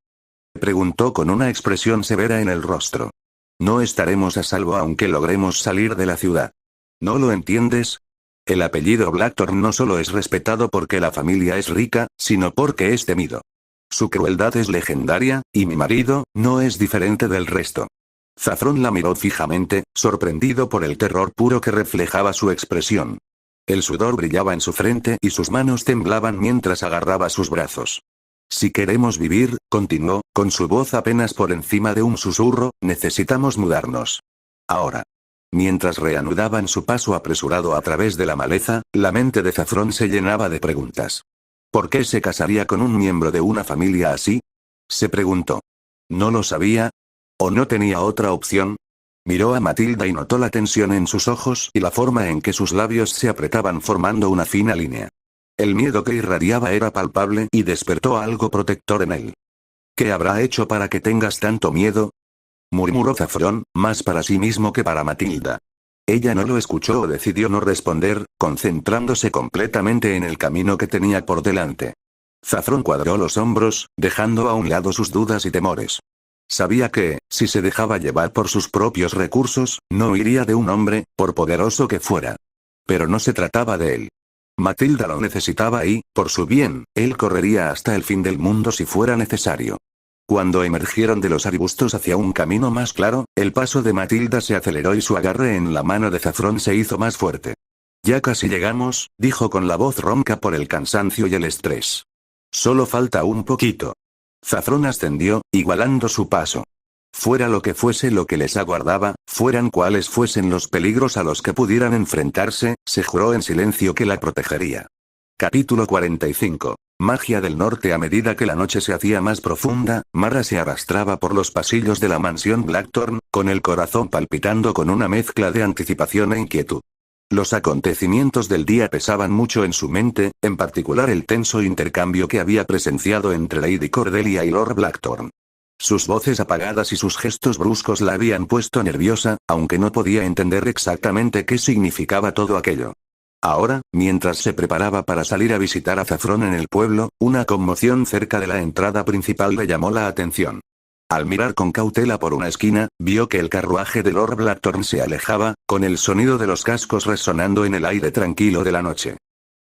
Preguntó con una expresión severa en el rostro. No estaremos a salvo aunque logremos salir de la ciudad. ¿No lo entiendes? El apellido Blackthorn no solo es respetado porque la familia es rica, sino porque es temido. Su crueldad es legendaria, y mi marido, no es diferente del resto. Saffron la miró fijamente, sorprendido por el terror puro que reflejaba su expresión. El sudor brillaba en su frente y sus manos temblaban mientras agarraba sus brazos. Si queremos vivir, continuó, con su voz apenas por encima de un susurro, necesitamos mudarnos. Ahora. Mientras reanudaban su paso apresurado a través de la maleza, la mente de Saffron se llenaba de preguntas. ¿Por qué se casaría con un miembro de una familia así? Se preguntó. ¿No lo sabía? ¿O no tenía otra opción? Miró a Matilda y notó la tensión en sus ojos y la forma en que sus labios se apretaban formando una fina línea. El miedo que irradiaba era palpable y despertó algo protector en él. ¿Qué habrá hecho para que tengas tanto miedo? Murmuró Saffron, más para sí mismo que para Matilda. Ella no lo escuchó o decidió no responder, concentrándose completamente en el camino que tenía por delante. Saffron cuadró los hombros, dejando a un lado sus dudas y temores. Sabía que, si se dejaba llevar por sus propios recursos, no iría de un hombre, por poderoso que fuera. Pero no se trataba de él. Matilda lo necesitaba y, por su bien, él correría hasta el fin del mundo si fuera necesario. Cuando emergieron de los arbustos hacia un camino más claro, el paso de Matilda se aceleró y su agarre en la mano de Saffron se hizo más fuerte. Ya casi llegamos, dijo con la voz ronca por el cansancio y el estrés. Solo falta un poquito. Saffron ascendió, igualando su paso. Fuera lo que fuese lo que les aguardaba, fueran cuales fuesen los peligros a los que pudieran enfrentarse, se juró en silencio que la protegería. Capítulo 45. Magia del norte. A medida que la noche se hacía más profunda, Mara se arrastraba por los pasillos de la mansión Blackthorn, con el corazón palpitando con una mezcla de anticipación e inquietud. Los acontecimientos del día pesaban mucho en su mente, en particular el tenso intercambio que había presenciado entre Lady Cordelia y Lord Blackthorn. Sus voces apagadas y sus gestos bruscos la habían puesto nerviosa, aunque no podía entender exactamente qué significaba todo aquello. Ahora, mientras se preparaba para salir a visitar a Saffron en el pueblo, una conmoción cerca de la entrada principal le llamó la atención. Al mirar con cautela por una esquina, vio que el carruaje de Lord Blackthorn se alejaba, con el sonido de los cascos resonando en el aire tranquilo de la noche.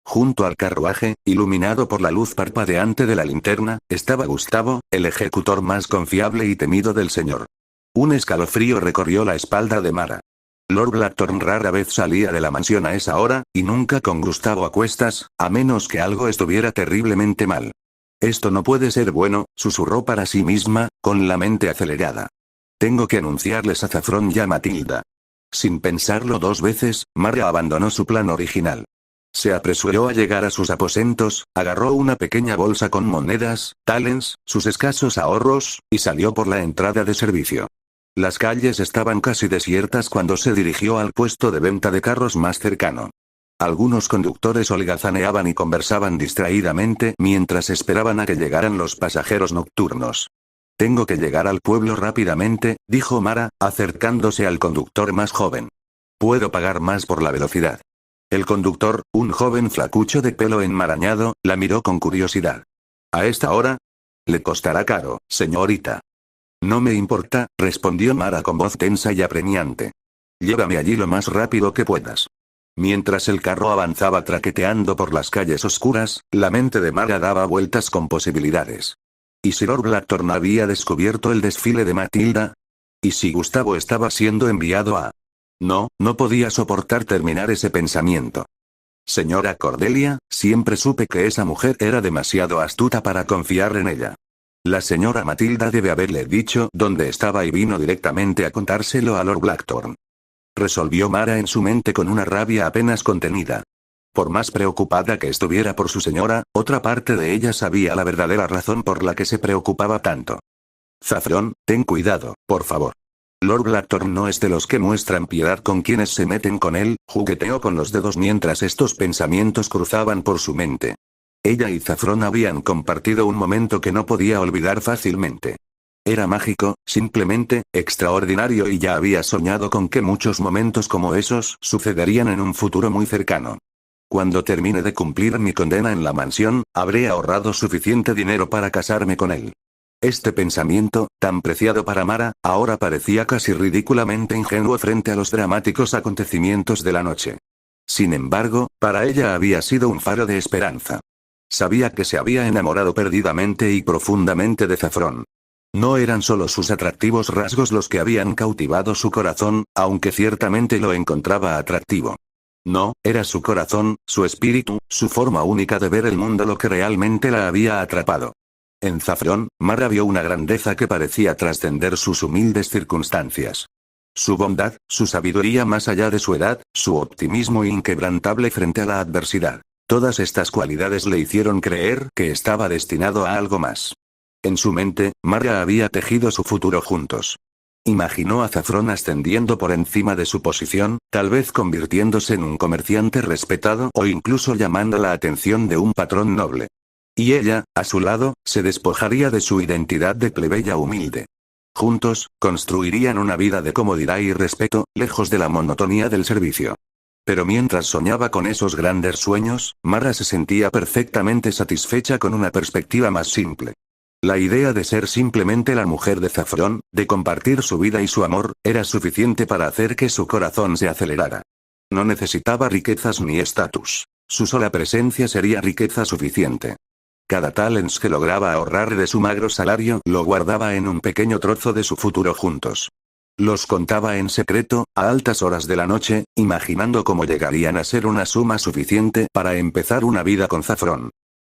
Junto al carruaje, iluminado por la luz parpadeante de la linterna, estaba Gustavo, el ejecutor más confiable y temido del señor. Un escalofrío recorrió la espalda de Mara. Lord Blackthorn rara vez salía de la mansión a esa hora, y nunca con Gustavo a cuestas, a menos que algo estuviera terriblemente mal. Esto no puede ser bueno, susurró para sí misma, con la mente acelerada. Tengo que anunciarles a Saffron y a Matilda. Sin pensarlo dos veces, Mara abandonó su plan original. Se apresuró a llegar a sus aposentos, agarró una pequeña bolsa con monedas, talents, sus escasos ahorros, y salió por la entrada de servicio. Las calles estaban casi desiertas cuando se dirigió al puesto de venta de carros más cercano. Algunos conductores holgazaneaban y conversaban distraídamente mientras esperaban a que llegaran los pasajeros nocturnos. Tengo que llegar al pueblo rápidamente, dijo Mara, acercándose al conductor más joven. Puedo pagar más por la velocidad. El conductor, un joven flacucho de pelo enmarañado, la miró con curiosidad. ¿A esta hora? Le costará caro, señorita. No me importa, respondió Mara con voz tensa y apremiante. Llévame allí lo más rápido que puedas. Mientras el carro avanzaba traqueteando por las calles oscuras, la mente de Mara daba vueltas con posibilidades. ¿Y si Lord Blackthorn había descubierto el desfile de Matilda? ¿Y si Gustavo estaba siendo enviado a...? No podía soportar terminar ese pensamiento. Señora Cordelia, siempre supe que esa mujer era demasiado astuta para confiar en ella. La señora Matilda debe haberle dicho dónde estaba y vino directamente a contárselo a Lord Blackthorn. Resolvió Mara en su mente con una rabia apenas contenida. Por más preocupada que estuviera por su señora, otra parte de ella sabía la verdadera razón por la que se preocupaba tanto. Saffron, ten cuidado, por favor. Lord Blackthorn no es de los que muestran piedad con quienes se meten con él, jugueteó con los dedos mientras estos pensamientos cruzaban por su mente. Ella y Saffron habían compartido un momento que no podía olvidar fácilmente. Era mágico, simplemente, extraordinario y ya había soñado con que muchos momentos como esos sucederían en un futuro muy cercano. Cuando termine de cumplir mi condena en la mansión, habré ahorrado suficiente dinero para casarme con él. Este pensamiento, tan preciado para Mara, ahora parecía casi ridículamente ingenuo frente a los dramáticos acontecimientos de la noche. Sin embargo, para ella había sido un faro de esperanza. Sabía que se había enamorado perdidamente y profundamente de Saffron. No eran solo sus atractivos rasgos los que habían cautivado su corazón, aunque ciertamente lo encontraba atractivo. No, era su corazón, su espíritu, su forma única de ver el mundo lo que realmente la había atrapado. En Saffron, Mara vio una grandeza que parecía trascender sus humildes circunstancias. Su bondad, su sabiduría más allá de su edad, su optimismo inquebrantable frente a la adversidad. Todas estas cualidades le hicieron creer que estaba destinado a algo más. En su mente, Mara había tejido su futuro juntos. Imaginó a Saffron ascendiendo por encima de su posición, tal vez convirtiéndose en un comerciante respetado o incluso llamando la atención de un patrón noble. Y ella, a su lado, se despojaría de su identidad de plebeya humilde. Juntos, construirían una vida de comodidad y respeto, lejos de la monotonía del servicio. Pero mientras soñaba con esos grandes sueños, Mara se sentía perfectamente satisfecha con una perspectiva más simple. La idea de ser simplemente la mujer de Saffron, de compartir su vida y su amor, era suficiente para hacer que su corazón se acelerara. No necesitaba riquezas ni estatus. Su sola presencia sería riqueza suficiente. Cada talents que lograba ahorrar de su magro salario lo guardaba en un pequeño trozo de su futuro juntos. Los contaba en secreto, a altas horas de la noche, imaginando cómo llegarían a ser una suma suficiente para empezar una vida con Saffron.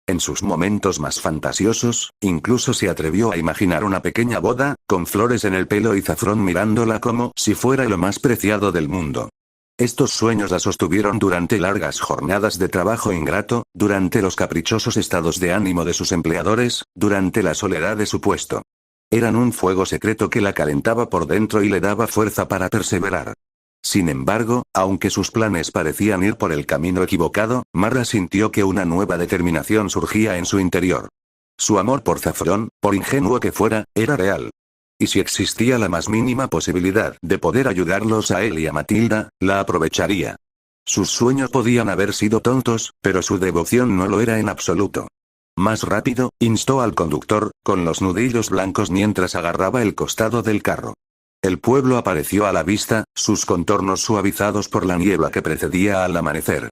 En sus momentos más fantasiosos, incluso se atrevió a imaginar una pequeña boda, con flores en el pelo y Saffron mirándola como si fuera lo más preciado del mundo. Estos sueños la sostuvieron durante largas jornadas de trabajo ingrato, durante los caprichosos estados de ánimo de sus empleadores, durante la soledad de su puesto. Eran un fuego secreto que la calentaba por dentro y le daba fuerza para perseverar. Sin embargo, aunque sus planes parecían ir por el camino equivocado, Mara sintió que una nueva determinación surgía en su interior. Su amor por Saffron, por ingenuo que fuera, era real. Y si existía la más mínima posibilidad de poder ayudarlos a él y a Matilda, la aprovecharía. Sus sueños podían haber sido tontos, pero su devoción no lo era en absoluto. Más rápido, instó al conductor, con los nudillos blancos mientras agarraba el costado del carro. El pueblo apareció a la vista, sus contornos suavizados por la niebla que precedía al amanecer.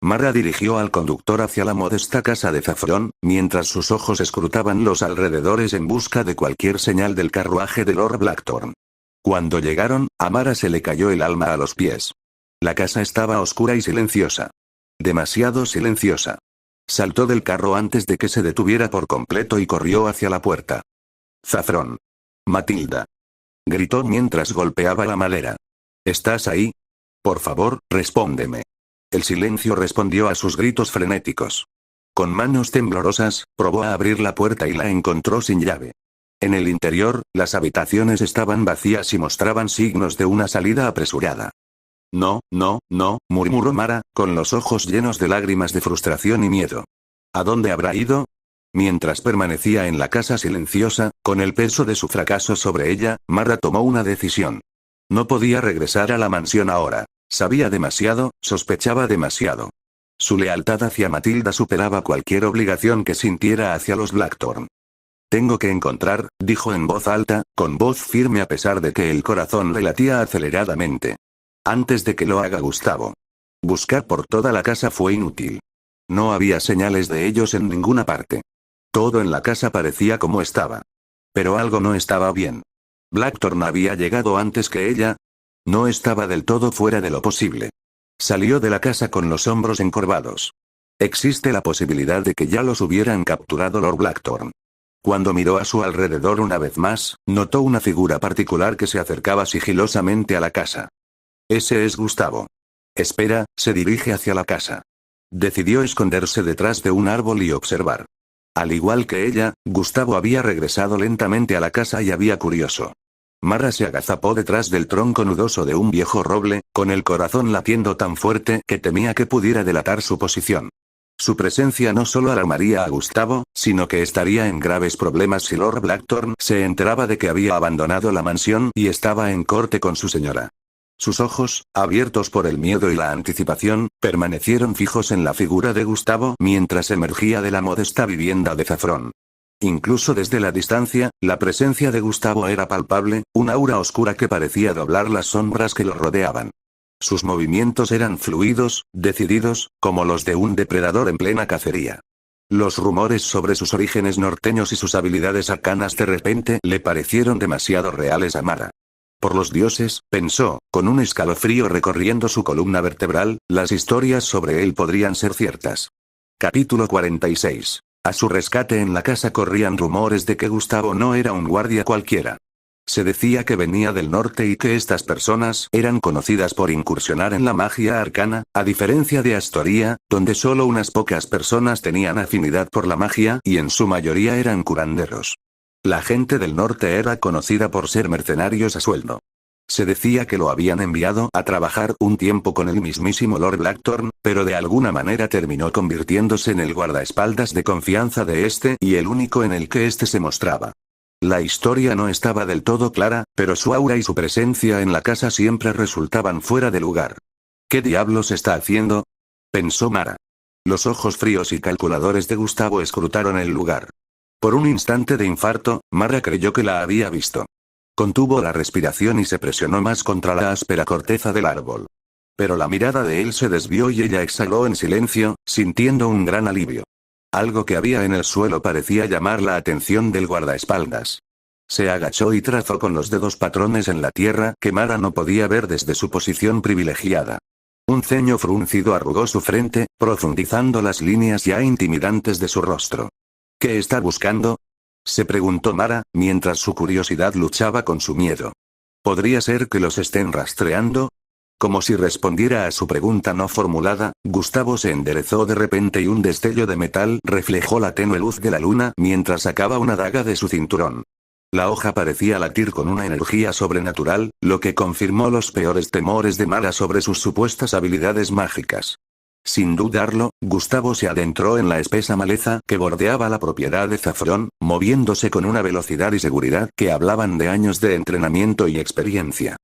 Mara dirigió al conductor hacia la modesta casa de Saffron, mientras sus ojos escrutaban los alrededores en busca de cualquier señal del carruaje de Lord Blackthorne. Cuando llegaron, a Mara se le cayó el alma a los pies. La casa estaba oscura y silenciosa. Demasiado silenciosa. Saltó del carro antes de que se detuviera por completo y corrió hacia la puerta. «Saffron. Matilda», gritó mientras golpeaba la madera. «¿Estás ahí? Por favor, respóndeme». El silencio respondió a sus gritos frenéticos. Con manos temblorosas, probó a abrir la puerta y la encontró sin llave. En el interior, las habitaciones estaban vacías y mostraban signos de una salida apresurada. «No, no, no», murmuró Mara, con los ojos llenos de lágrimas de frustración y miedo. ¿A dónde habrá ido? Mientras permanecía en la casa silenciosa, con el peso de su fracaso sobre ella, Mara tomó una decisión. No podía regresar a la mansión ahora. Sabía demasiado, sospechaba demasiado. Su lealtad hacia Matilda superaba cualquier obligación que sintiera hacia los Blackthorne. «Tengo que encontrar», dijo en voz alta, con voz firme a pesar de que el corazón le latía aceleradamente. «Antes de que lo haga Gustavo». Buscar por toda la casa fue inútil. No había señales de ellos en ninguna parte. Todo en la casa parecía como estaba. Pero algo no estaba bien. Blackthorne había llegado antes que ella. No estaba del todo fuera de lo posible. Salió de la casa con los hombros encorvados. Existe la posibilidad de que ya los hubieran capturado Lord Blackthorne. Cuando miró a su alrededor una vez más, notó una figura particular que se acercaba sigilosamente a la casa. «Ese es Gustavo». «Espera», se dirige hacia la casa. Decidió esconderse detrás de un árbol y observar. Al igual que ella, Gustavo había regresado lentamente a la casa y había curioso. Mara se agazapó detrás del tronco nudoso de un viejo roble, con el corazón latiendo tan fuerte que temía que pudiera delatar su posición. Su presencia no solo alarmaría a Gustavo, sino que estaría en graves problemas si Lord Blackthorne se enteraba de que había abandonado la mansión y estaba en corte con su señora. Sus ojos, abiertos por el miedo y la anticipación, permanecieron fijos en la figura de Gustavo mientras emergía de la modesta vivienda de Saffron. Incluso desde la distancia, la presencia de Gustavo era palpable, un aura oscura que parecía doblar las sombras que lo rodeaban. Sus movimientos eran fluidos, decididos, como los de un depredador en plena cacería. Los rumores sobre sus orígenes norteños y sus habilidades arcanas de repente le parecieron demasiado reales a Mara. Por los dioses, pensó, con un escalofrío recorriendo su columna vertebral, las historias sobre él podrían ser ciertas. Capítulo 46. A su rescate en la casa corrían rumores de que Gustavo no era un guardia cualquiera. Se decía que venía del norte y que estas personas eran conocidas por incursionar en la magia arcana, a diferencia de Astoria, donde solo unas pocas personas tenían afinidad por la magia y en su mayoría eran curanderos. La gente del norte era conocida por ser mercenarios a sueldo. Se decía que lo habían enviado a trabajar un tiempo con el mismísimo Lord Blackthorne, pero de alguna manera terminó convirtiéndose en el guardaespaldas de confianza de este y el único en el que este se mostraba. La historia no estaba del todo clara, pero su aura y su presencia en la casa siempre resultaban fuera de lugar. ¿Qué diablos está haciendo?, pensó Mara. Los ojos fríos y calculadores de Gustavo escrutaron el lugar. Por un instante de infarto, Mara creyó que la había visto. Contuvo la respiración y se presionó más contra la áspera corteza del árbol. Pero la mirada de él se desvió y ella exhaló en silencio, sintiendo un gran alivio. Algo que había en el suelo parecía llamar la atención del guardaespaldas. Se agachó y trazó con los dedos patrones en la tierra que Mara no podía ver desde su posición privilegiada. Un ceño fruncido arrugó su frente, profundizando las líneas ya intimidantes de su rostro. ¿Qué está buscando?, se preguntó Mara, mientras su curiosidad luchaba con su miedo. ¿Podría ser que los estén rastreando? Como si respondiera a su pregunta no formulada, Gustavo se enderezó de repente y un destello de metal reflejó la tenue luz de la luna mientras sacaba una daga de su cinturón. La hoja parecía latir con una energía sobrenatural, lo que confirmó los peores temores de Mara sobre sus supuestas habilidades mágicas. Sin dudarlo, Gustavo se adentró en la espesa maleza que bordeaba la propiedad de Zafrón, moviéndose con una velocidad y seguridad que hablaban de años de entrenamiento y experiencia.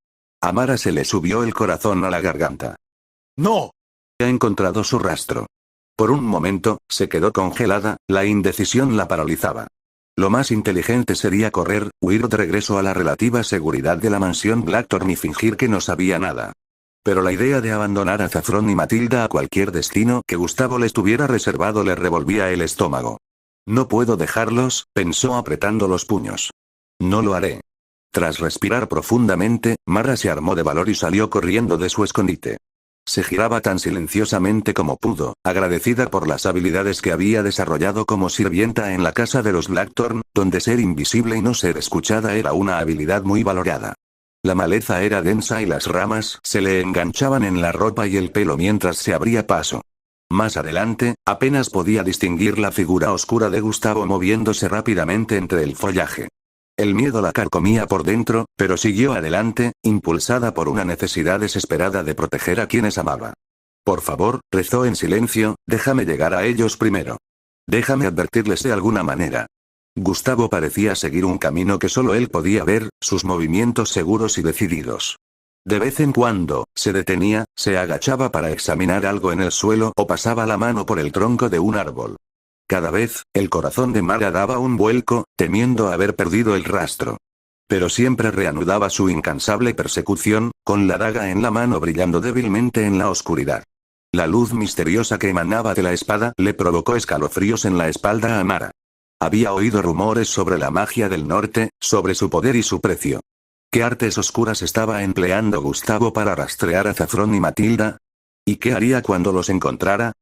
A Mara se le subió el corazón a la garganta. ¡No! Ha encontrado su rastro. Por un momento, se quedó congelada, la indecisión la paralizaba. Lo más inteligente sería correr, huir de regreso a la relativa seguridad de la mansión Blackthorn y fingir que no sabía nada. Pero la idea de abandonar a Zafrón y Matilda a cualquier destino que Gustavo les tuviera reservado le revolvía el estómago. No puedo dejarlos, pensó apretando los puños. No lo haré. Tras respirar profundamente, Mara se armó de valor y salió corriendo de su escondite. Se giraba tan silenciosamente como pudo, agradecida por las habilidades que había desarrollado como sirvienta en la casa de los Blackthorn, donde ser invisible y no ser escuchada era una habilidad muy valorada. La maleza era densa y las ramas se le enganchaban en la ropa y el pelo mientras se abría paso. Más adelante, apenas podía distinguir la figura oscura de Gustavo moviéndose rápidamente entre el follaje. El miedo la carcomía por dentro, pero siguió adelante, impulsada por una necesidad desesperada de proteger a quienes amaba. Por favor, rezó en silencio, déjame llegar a ellos primero. Déjame advertirles de alguna manera. Gustavo parecía seguir un camino que solo él podía ver, sus movimientos seguros y decididos. De vez en cuando, se detenía, se agachaba para examinar algo en el suelo o pasaba la mano por el tronco de un árbol. Cada vez, el corazón de Mara daba un vuelco, temiendo haber perdido el rastro. Pero siempre reanudaba su incansable persecución, con la daga en la mano brillando débilmente en la oscuridad. La luz misteriosa que emanaba de la espada le provocó escalofríos en la espalda a Mara. Había oído rumores sobre la magia del norte, sobre su poder y su precio. ¿Qué artes oscuras estaba empleando Gustavo para rastrear a Zafrón y Matilda? ¿Y qué haría cuando los encontrara?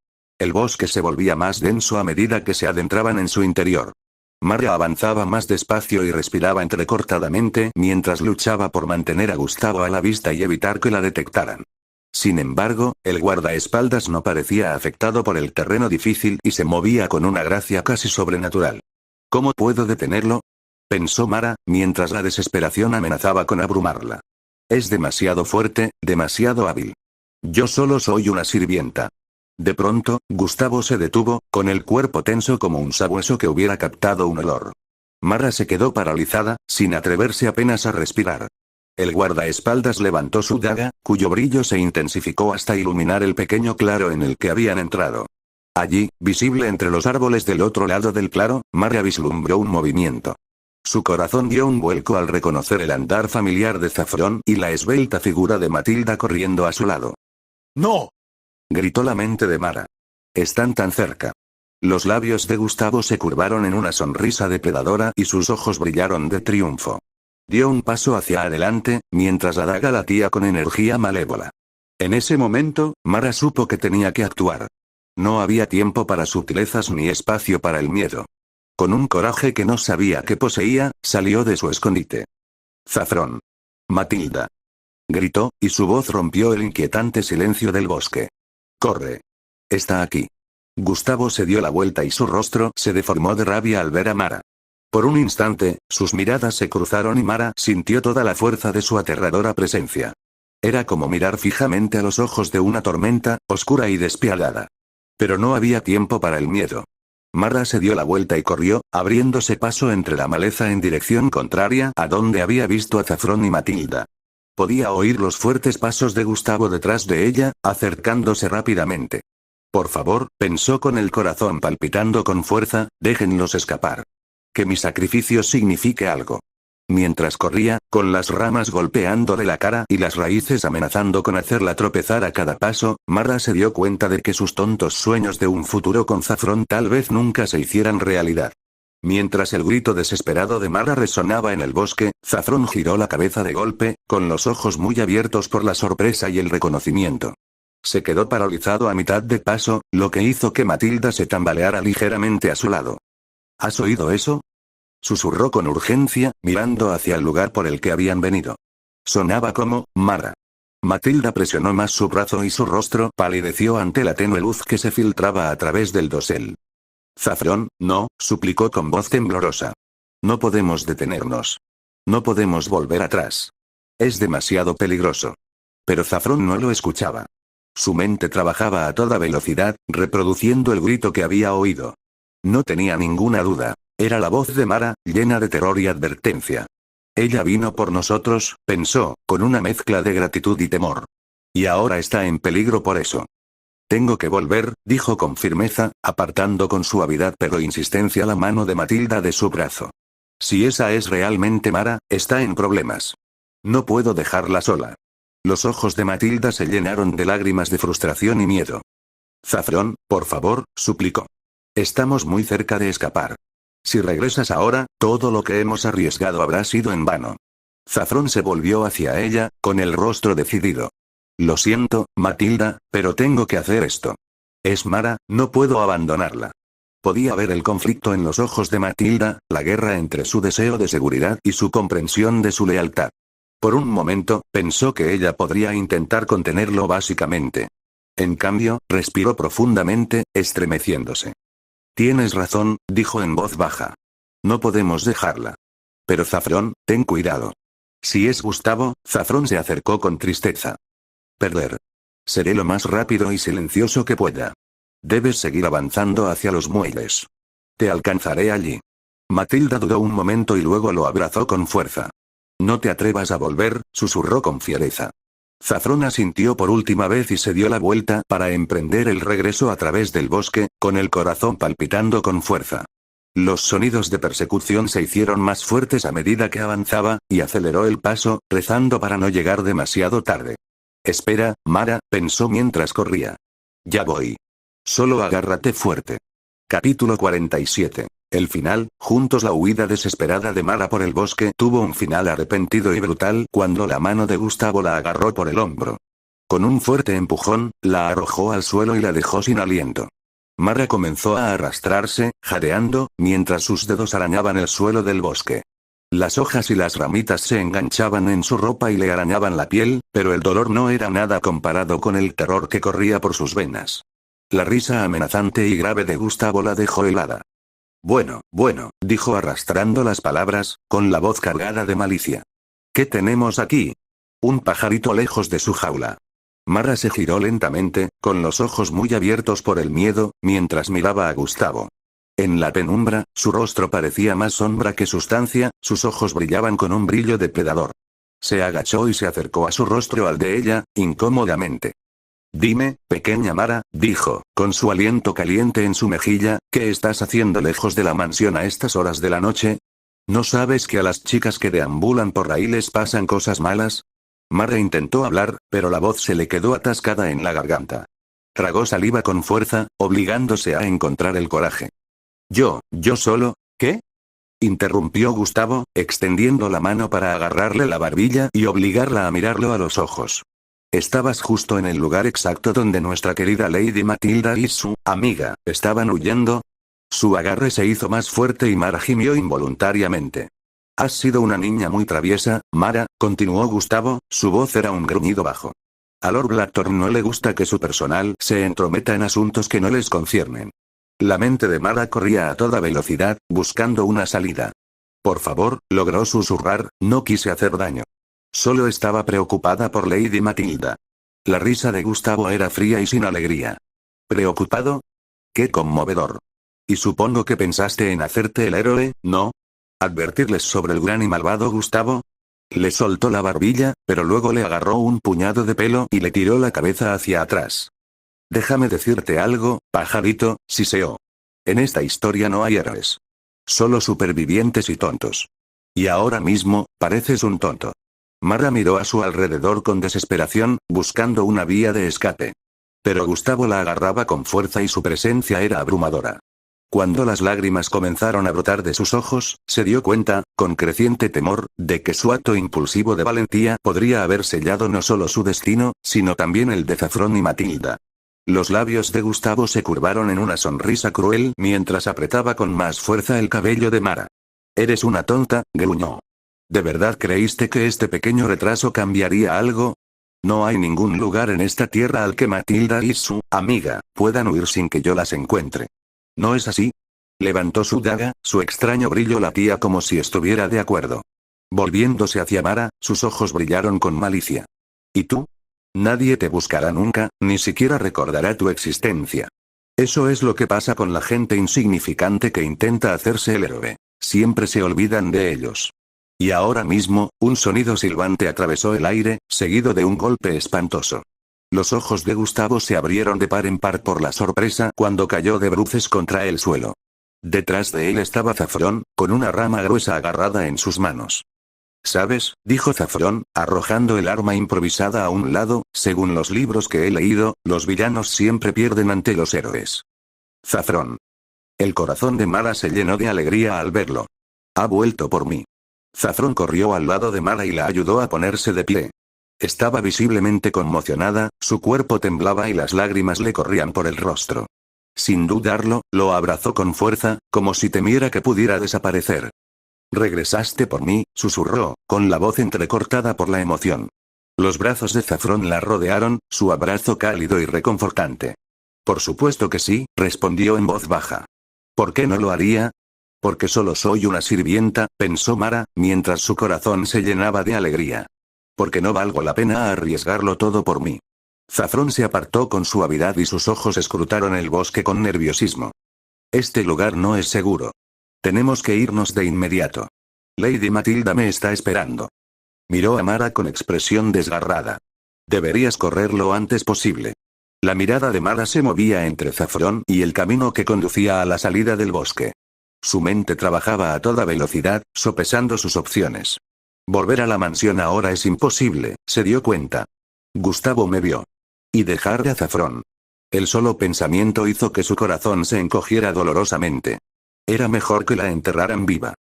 El bosque se volvía más denso a medida que se adentraban en su interior. Mara avanzaba más despacio y respiraba entrecortadamente mientras luchaba por mantener a Gustavo a la vista y evitar que la detectaran. Sin embargo, el guardaespaldas no parecía afectado por el terreno difícil y se movía con una gracia casi sobrenatural. ¿Cómo puedo detenerlo?, pensó Mara, mientras la desesperación amenazaba con abrumarla. Es demasiado fuerte, demasiado hábil. Yo solo soy una sirvienta. De pronto, Gustavo se detuvo, con el cuerpo tenso como un sabueso que hubiera captado un olor. Mara se quedó paralizada, sin atreverse apenas a respirar. El guardaespaldas levantó su daga, cuyo brillo se intensificó hasta iluminar el pequeño claro en el que habían entrado. Allí, visible entre los árboles del otro lado del claro, Mara vislumbró un movimiento. Su corazón dio un vuelco al reconocer el andar familiar de Zafrón y la esbelta figura de Matilda corriendo a su lado. ¡No!, gritó la mente de Mara. Están tan cerca. Los labios de Gustavo se curvaron en una sonrisa depredadora y sus ojos brillaron de triunfo. Dio un paso hacia adelante, mientras la daga latía con energía malévola. En ese momento, Mara supo que tenía que actuar. No había tiempo para sutilezas ni espacio para el miedo. Con un coraje que no sabía que poseía, salió de su escondite. Zafrón. Matilda. Gritó, y su voz rompió el inquietante silencio del bosque. Corre. Está aquí. Gustavo se dio la vuelta y su rostro se deformó de rabia al ver a Mara. Por un instante, sus miradas se cruzaron y Mara sintió toda la fuerza de su aterradora presencia. Era como mirar fijamente a los ojos de una tormenta, oscura y despiadada. Pero no había tiempo para el miedo. Mara se dio la vuelta y corrió, abriéndose paso entre la maleza en dirección contraria a donde había visto a Zafrón y Matilda. Podía oír los fuertes pasos de Gustavo detrás de ella, acercándose rápidamente. Por favor, pensó con el corazón palpitando con fuerza, déjenlos escapar. Que mi sacrificio signifique algo. Mientras corría, con las ramas golpeándole la cara y las raíces amenazando con hacerla tropezar a cada paso, Mara se dio cuenta de que sus tontos sueños de un futuro con Zafrón tal vez nunca se hicieran realidad. Mientras el grito desesperado de Mara resonaba en el bosque, Zafrón giró la cabeza de golpe, con los ojos muy abiertos por la sorpresa y el reconocimiento. Se quedó paralizado a mitad de paso, lo que hizo que Matilda se tambaleara ligeramente a su lado. ¿Has oído eso?, susurró con urgencia, mirando hacia el lugar por el que habían venido. Sonaba como, Mara. Matilda presionó más su brazo y su rostro palideció ante la tenue luz que se filtraba a través del dosel. Zafrón, no, suplicó con voz temblorosa. No podemos detenernos. No podemos volver atrás. Es demasiado peligroso. Pero Zafrón no lo escuchaba. Su mente trabajaba a toda velocidad, reproduciendo el grito que había oído. No tenía ninguna duda. Era la voz de Mara, llena de terror y advertencia. Ella vino por nosotros, pensó, con una mezcla de gratitud y temor. Y ahora está en peligro por eso. Tengo que volver, dijo con firmeza, apartando con suavidad pero insistencia la mano de Matilda de su brazo. Si esa es realmente Mara, está en problemas. No puedo dejarla sola. Los ojos de Matilda se llenaron de lágrimas de frustración y miedo. Zafrón, por favor, suplicó. Estamos muy cerca de escapar. Si regresas ahora, todo lo que hemos arriesgado habrá sido en vano. Zafrón se volvió hacia ella, con el rostro decidido. Lo siento, Matilda, pero tengo que hacer esto. Es Mara, no puedo abandonarla. Podía ver el conflicto en los ojos de Matilda, la guerra entre su deseo de seguridad y su comprensión de su lealtad. Por un momento, pensó que ella podría intentar contenerlo básicamente. En cambio, respiró profundamente, estremeciéndose. Tienes razón, dijo en voz baja. No podemos dejarla. Pero Zafrón, ten cuidado. Si es Gustavo, Zafrón se acercó con tristeza. Perder. Seré lo más rápido y silencioso que pueda. Debes seguir avanzando hacia los muelles. Te alcanzaré allí. Matilda dudó un momento y luego lo abrazó con fuerza. No te atrevas a volver, susurró con fiereza. Zafrón asintió por última vez y se dio la vuelta para emprender el regreso a través del bosque, con el corazón palpitando con fuerza. Los sonidos de persecución se hicieron más fuertes a medida que avanzaba, y aceleró el paso, rezando para no llegar demasiado tarde. Espera, Mara, pensó mientras corría. Ya voy. Solo agárrate fuerte. Capítulo 47. El final, juntos. La huida desesperada de Mara por el bosque tuvo un final arrepentido y brutal cuando la mano de Gustavo la agarró por el hombro. Con un fuerte empujón, la arrojó al suelo y la dejó sin aliento. Mara comenzó a arrastrarse, jadeando, mientras sus dedos arañaban el suelo del bosque. Las hojas y las ramitas se enganchaban en su ropa y le arañaban la piel, pero el dolor no era nada comparado con el terror que corría por sus venas. La risa amenazante y grave de Gustavo la dejó helada. Bueno, dijo arrastrando las palabras, con la voz cargada de malicia. ¿Qué tenemos aquí? Un pajarito lejos de su jaula. Mara se giró lentamente, con los ojos muy abiertos por el miedo, mientras miraba a Gustavo. En la penumbra, su rostro parecía más sombra que sustancia, sus ojos brillaban con un brillo depredador. Se agachó y se acercó a su rostro al de ella, incómodamente. Dime, pequeña Mara, dijo, con su aliento caliente en su mejilla, ¿qué estás haciendo lejos de la mansión a estas horas de la noche? ¿No sabes que a las chicas que deambulan por ahí les pasan cosas malas? Mara intentó hablar, pero la voz se le quedó atascada en la garganta. Tragó saliva con fuerza, obligándose a encontrar el coraje. Yo solo, ¿qué? Interrumpió Gustavo, extendiendo la mano para agarrarle la barbilla y obligarla a mirarlo a los ojos. Estabas justo en el lugar exacto donde nuestra querida Lady Matilda y su amiga estaban huyendo. Su agarre se hizo más fuerte y Mara gimió involuntariamente. Has sido una niña muy traviesa, Mara, continuó Gustavo, su voz era un gruñido bajo. A Lord Blackthorne no le gusta que su personal se entrometa en asuntos que no les conciernen. La mente de Mara corría a toda velocidad, buscando una salida. Por favor, logró susurrar, no quise hacer daño. Solo estaba preocupada por Lady Matilda. La risa de Gustavo era fría y sin alegría. ¿Preocupado? ¡Qué conmovedor! Y supongo que pensaste en hacerte el héroe, ¿no? ¿Advertirles sobre el gran y malvado Gustavo? Le soltó la barbilla, pero luego le agarró un puñado de pelo y le tiró la cabeza hacia atrás. Déjame decirte algo, pajarito, siseó. En esta historia no hay héroes. Solo supervivientes y tontos. Y ahora mismo, pareces un tonto. Mara miró a su alrededor con desesperación, buscando una vía de escape. Pero Gustavo la agarraba con fuerza y su presencia era abrumadora. Cuando las lágrimas comenzaron a brotar de sus ojos, se dio cuenta, con creciente temor, de que su acto impulsivo de valentía podría haber sellado no solo su destino, sino también el de Zafrón y Matilda. Los labios de Gustavo se curvaron en una sonrisa cruel mientras apretaba con más fuerza el cabello de Mara. Eres una tonta, gruñó. ¿De verdad creíste que este pequeño retraso cambiaría algo? No hay ningún lugar en esta tierra al que Matilda y su amiga puedan huir sin que yo las encuentre. ¿No es así? Levantó su daga, su extraño brillo latía como si estuviera de acuerdo. Volviéndose hacia Mara, sus ojos brillaron con malicia. ¿Y tú? Nadie te buscará nunca, ni siquiera recordará tu existencia. Eso es lo que pasa con la gente insignificante que intenta hacerse el héroe. Siempre se olvidan de ellos. Y ahora mismo, un sonido silbante atravesó el aire, seguido de un golpe espantoso. Los ojos de Gustavo se abrieron de par en par por la sorpresa cuando cayó de bruces contra el suelo. Detrás de él estaba Zafrón, con una rama gruesa agarrada en sus manos. ¿Sabes?, dijo Zafrón, arrojando el arma improvisada a un lado, según los libros que he leído, los villanos siempre pierden ante los héroes. Zafrón. El corazón de Mara se llenó de alegría al verlo. Ha vuelto por mí. Zafrón corrió al lado de Mara y la ayudó a ponerse de pie. Estaba visiblemente conmocionada, su cuerpo temblaba y las lágrimas le corrían por el rostro. Sin dudarlo, lo abrazó con fuerza, como si temiera que pudiera desaparecer. «Regresaste por mí», susurró, con la voz entrecortada por la emoción. Los brazos de Zafrón la rodearon, su abrazo cálido y reconfortante. «Por supuesto que sí», respondió en voz baja. «¿Por qué no lo haría?» «Porque solo soy una sirvienta», pensó Mara, mientras su corazón se llenaba de alegría. «Porque no valgo la pena arriesgarlo todo por mí». Zafrón se apartó con suavidad y sus ojos escrutaron el bosque con nerviosismo. «Este lugar no es seguro. Tenemos que irnos de inmediato. Lady Matilda me está esperando». Miró a Mara con expresión desgarrada. «Deberías correr lo antes posible». La mirada de Mara se movía entre Zafrón y el camino que conducía a la salida del bosque. Su mente trabajaba a toda velocidad, sopesando sus opciones. Volver a la mansión ahora es imposible, se dio cuenta. Gustavo me vio. Y dejar a Zafrón. El solo pensamiento hizo que su corazón se encogiera dolorosamente. Era mejor que la enterraran viva.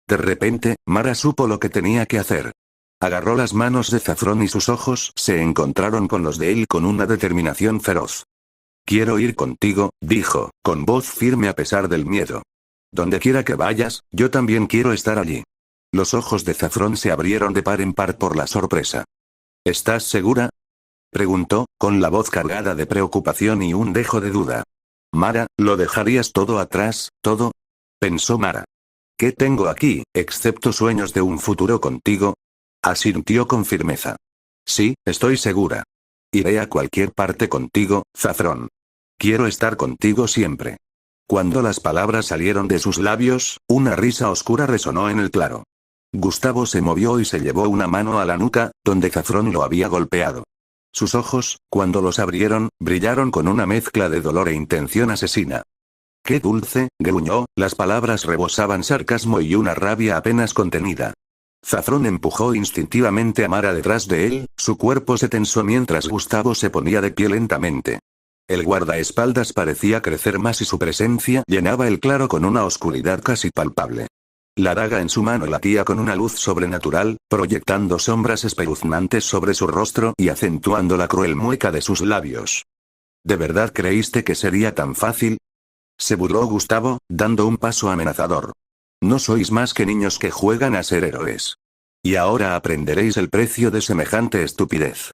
De repente, Mara supo lo que tenía que hacer. Agarró las manos de Zafrón y sus ojos se encontraron con los de él con una determinación feroz. «Quiero ir contigo», dijo, con voz firme a pesar del miedo. «Donde quiera que vayas, yo también quiero estar allí». Los ojos de Zafrón se abrieron de par en par por la sorpresa. «¿Estás segura?», preguntó, con la voz cargada de preocupación y un dejo de duda. «Mara, ¿lo dejarías todo atrás, todo?», pensó Mara. «¿Qué tengo aquí, excepto sueños de un futuro contigo?», asintió con firmeza. «Sí, estoy segura. Iré a cualquier parte contigo, Zafrón. Quiero estar contigo siempre». Cuando las palabras salieron de sus labios, una risa oscura resonó en el claro. Gustavo se movió y se llevó una mano a la nuca, donde Zafrón lo había golpeado. Sus ojos, cuando los abrieron, brillaron con una mezcla de dolor e intención asesina. «¡Qué dulce!», gruñó, las palabras rebosaban sarcasmo y una rabia apenas contenida. Zafrón empujó instintivamente a Mara detrás de él, su cuerpo se tensó mientras Gustavo se ponía de pie lentamente. El guardaespaldas parecía crecer más y su presencia llenaba el claro con una oscuridad casi palpable. La daga en su mano latía con una luz sobrenatural, proyectando sombras espeluznantes sobre su rostro y acentuando la cruel mueca de sus labios. «¿De verdad creíste que sería tan fácil?», se burló Gustavo, dando un paso amenazador. «No sois más que niños que juegan a ser héroes. Y ahora aprenderéis el precio de semejante estupidez».